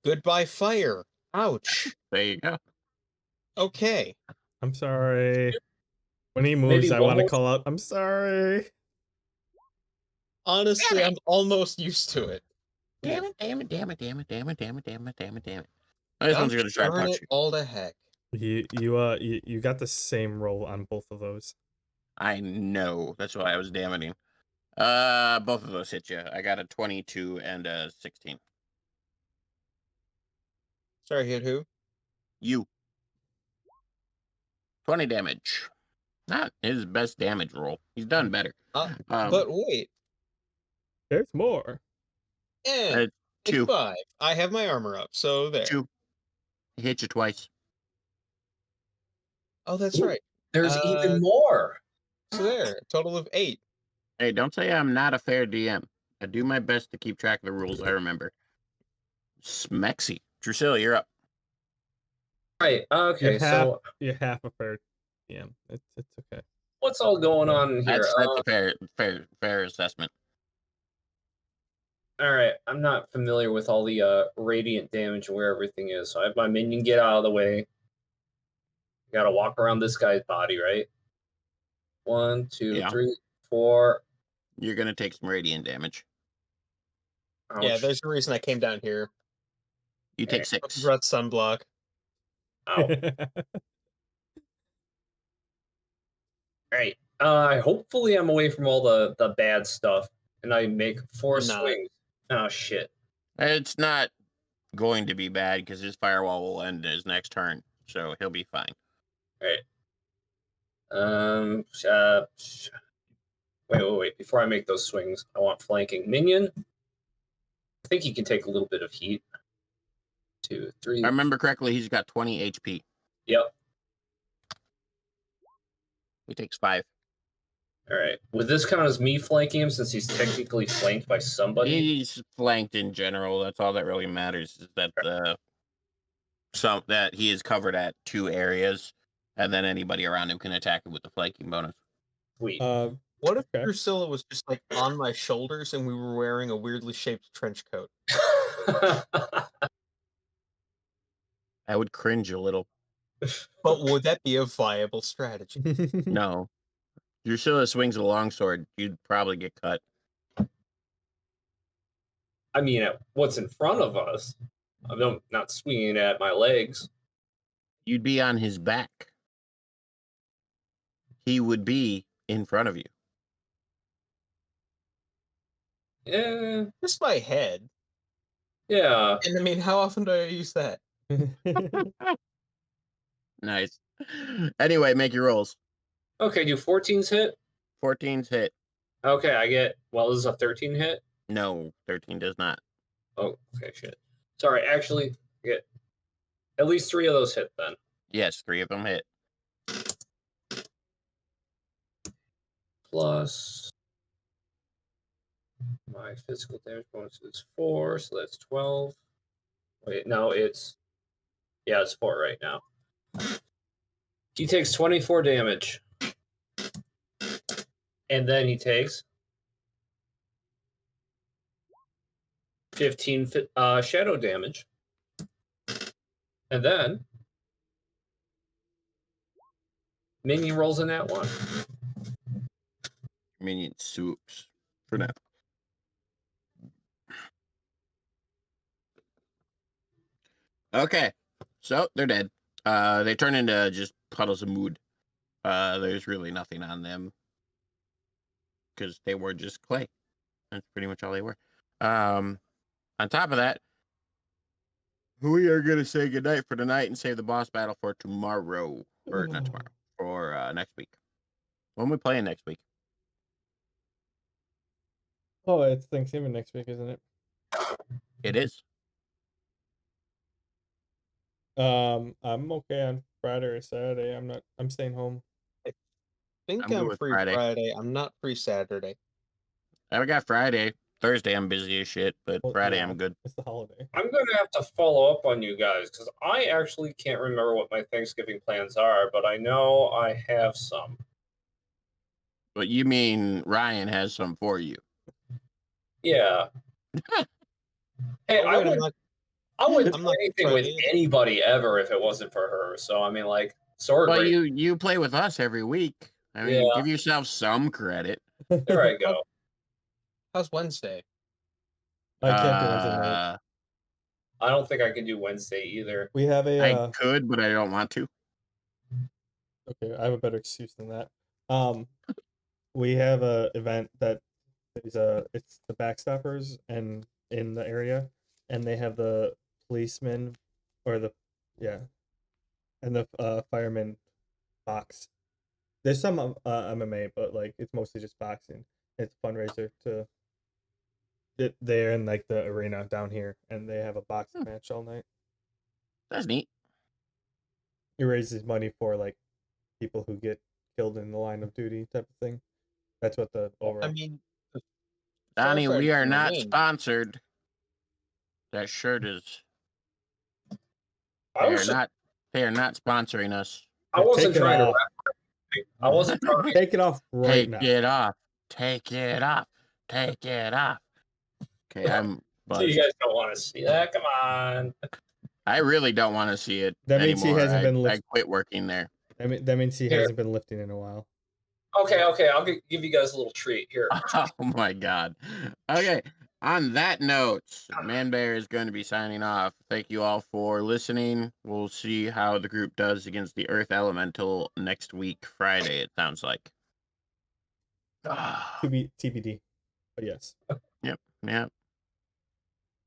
Speaker 1: Goodbye, fire. Ouch.
Speaker 4: There you go.
Speaker 1: Okay.
Speaker 3: I'm sorry. When he moves, I want to call out, I'm sorry.
Speaker 1: Honestly, I'm almost used to it.
Speaker 4: Damn it. This one's gonna try to punch you.
Speaker 1: All the heck.
Speaker 3: You got the same roll on both of those.
Speaker 4: I know. That's why I was damaging. Both of those hit you. I got a 22 and a 16.
Speaker 1: Sorry, hit who?
Speaker 4: You. 20 damage. Not his best damage roll. He's done better.
Speaker 1: But wait.
Speaker 3: There's more.
Speaker 1: And
Speaker 4: 2.
Speaker 1: 5. I have my armor up, so there.
Speaker 4: 2. He hit you twice.
Speaker 1: Oh, that's right.
Speaker 2: There's even more.
Speaker 1: So there, a total of 8.
Speaker 4: Hey, don't say I'm not a fair DM. I do my best to keep track of the rules I remember. Smexy. Drusilla, you're up.
Speaker 2: Right. Okay.
Speaker 3: You're half a fair p.m. It's okay.
Speaker 2: What's all going on here?
Speaker 4: That's a fair assessment.
Speaker 2: All right, I'm not familiar with all the radiant damage and where everything is, so I have my minion get out of the way. Gotta walk around this guy's body, right? 1, 2,
Speaker 4: Yeah.
Speaker 2: 3, 4.
Speaker 4: You're gonna take some radiant damage.
Speaker 1: Yeah,
Speaker 2: Ouch.
Speaker 1: there's a reason I came down here.
Speaker 4: You take
Speaker 2: Okay.
Speaker 4: 6.
Speaker 1: Brought sunblock.
Speaker 2: Ow. All right. Hopefully I'm away from all the bad stuff, and I make 4
Speaker 1: You're not.
Speaker 2: swings. Oh shit.
Speaker 4: It's not going to be bad because his firewall will end his next turn, so he'll be fine.
Speaker 2: All right. Wait. Before I make those swings, I want flanking minion. I think he can take a little bit of heat. 2, 3.
Speaker 4: I remember correctly, he's got 20 HP.
Speaker 2: Yep.
Speaker 4: He takes 5.
Speaker 2: All right. Would this count as me flanking him since he's technically flanked by somebody?
Speaker 4: He's flanked in general. That's all that really matters is that that he is covered at 2 areas, and then anybody around him can attack him with the flanking bonus.
Speaker 2: Sweet.
Speaker 1: What if
Speaker 3: Okay.
Speaker 1: Drusilla was just like on my shoulders and we were wearing a weirdly shaped trench coat?
Speaker 4: I would cringe a little.
Speaker 1: But would that be a viable strategy?
Speaker 4: No. Drusilla swings a longsword, you'd probably get cut.
Speaker 2: I mean, what's in front of us? I'm not swinging at my legs.
Speaker 4: You'd be on his back. He would be in front of you.
Speaker 2: Yeah.
Speaker 1: Just my head.
Speaker 2: Yeah.
Speaker 1: And I mean, how often do I use that?
Speaker 4: Nice. Anyway, make your rolls.
Speaker 2: Okay, do 14s hit?
Speaker 4: 14's hit.
Speaker 2: Okay, I get, well, this is a 13 hit?
Speaker 4: No, 13 does not.
Speaker 2: Oh, okay, shit. Sorry, actually, I get at least 3 of those hit then.
Speaker 4: Yes, 3 of them hit.
Speaker 2: Plus my physical damage bonus is 4, so that's 12. Wait, no, it's 4 right now. He takes 24 damage. And then he takes 15 shadow damage. And then minion rolls in that one.
Speaker 4: Minion soups for now. Okay, so they're dead. They turn into just puddles of mood. There's really nothing on them because they were just clay. That's pretty much all they were. On top of that, we are gonna say goodnight for tonight and save the boss battle for tomorrow, or not tomorrow, for next week. When we playing next week?
Speaker 3: Oh, it's Thanksgiving next week, isn't it?
Speaker 4: It is.
Speaker 3: I'm okay on Friday or Saturday. I'm staying home.
Speaker 1: I think
Speaker 4: I'm good
Speaker 1: I'm
Speaker 4: with
Speaker 1: free
Speaker 4: Friday.
Speaker 1: Friday. I'm not free Saturday.
Speaker 4: I got Friday. Thursday I'm busy as shit, but
Speaker 3: Well,
Speaker 4: Friday
Speaker 3: yeah,
Speaker 4: I'm good.
Speaker 3: It's the holiday.
Speaker 2: I'm going to have to follow up on you guys because I actually can't remember what my Thanksgiving plans are, but I know I have some.
Speaker 4: But you mean Ryan has some for you?
Speaker 2: Yeah. Hey,
Speaker 1: Oh,
Speaker 2: I
Speaker 1: wait,
Speaker 2: wouldn't
Speaker 1: I'm
Speaker 2: do
Speaker 1: not
Speaker 2: anything
Speaker 1: trying
Speaker 2: with
Speaker 1: either.
Speaker 2: anybody ever if it wasn't for her. So I mean, like, sword
Speaker 4: Well,
Speaker 2: race.
Speaker 4: you play with us every week. I mean,
Speaker 2: Yeah.
Speaker 4: give yourself some credit.
Speaker 2: There I go.
Speaker 1: How's Wednesday?
Speaker 3: I can't do Wednesday night.
Speaker 2: I don't think I can do Wednesday either.
Speaker 3: We have a
Speaker 4: I could, but I don't want to.
Speaker 3: okay, I have a better excuse than that. We have a event that is it's the Backstoppers and in the area, and they have the policemen or the and the fireman box. There's some MMA, but like it's mostly just boxing. It's a fundraiser to they're in like the arena down here, and they have a boxing match all night.
Speaker 4: That's neat.
Speaker 3: It raises money for like people who get killed in the line of duty type of thing. That's what the overall.
Speaker 1: I mean,
Speaker 4: Donnie, we are not
Speaker 1: sponsored.
Speaker 4: sponsored. That shirt is.
Speaker 2: I was
Speaker 4: They are not sponsoring us.
Speaker 2: I wasn't
Speaker 3: Take it
Speaker 2: trying to
Speaker 3: off.
Speaker 2: I wasn't trying.
Speaker 3: Take it off right
Speaker 4: Take
Speaker 3: now.
Speaker 4: it off. Take it off. Take it off. Okay, I'm
Speaker 2: So you
Speaker 4: buzzed.
Speaker 2: guys don't want to see that? Come on.
Speaker 4: I really don't want to see it
Speaker 3: That means he
Speaker 4: anymore.
Speaker 3: hasn't been
Speaker 4: I quit working there.
Speaker 3: That means he
Speaker 2: Here.
Speaker 3: hasn't been lifting in a while.
Speaker 2: Okay, I'll give you guys a little treat here.
Speaker 4: Oh my god. Okay. On that note, Man Bear is going to be signing off. Thank you all for listening. We'll see how the group does against the Earth Elemental next week, Friday, it sounds like.
Speaker 3: To be TBD. But yes.
Speaker 4: Yep.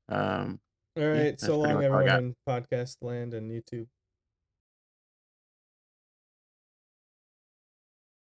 Speaker 3: All right.
Speaker 4: Yeah,
Speaker 3: So
Speaker 4: that's pretty
Speaker 3: long,
Speaker 4: much all I
Speaker 3: everyone
Speaker 4: got.
Speaker 3: in podcast land and YouTube.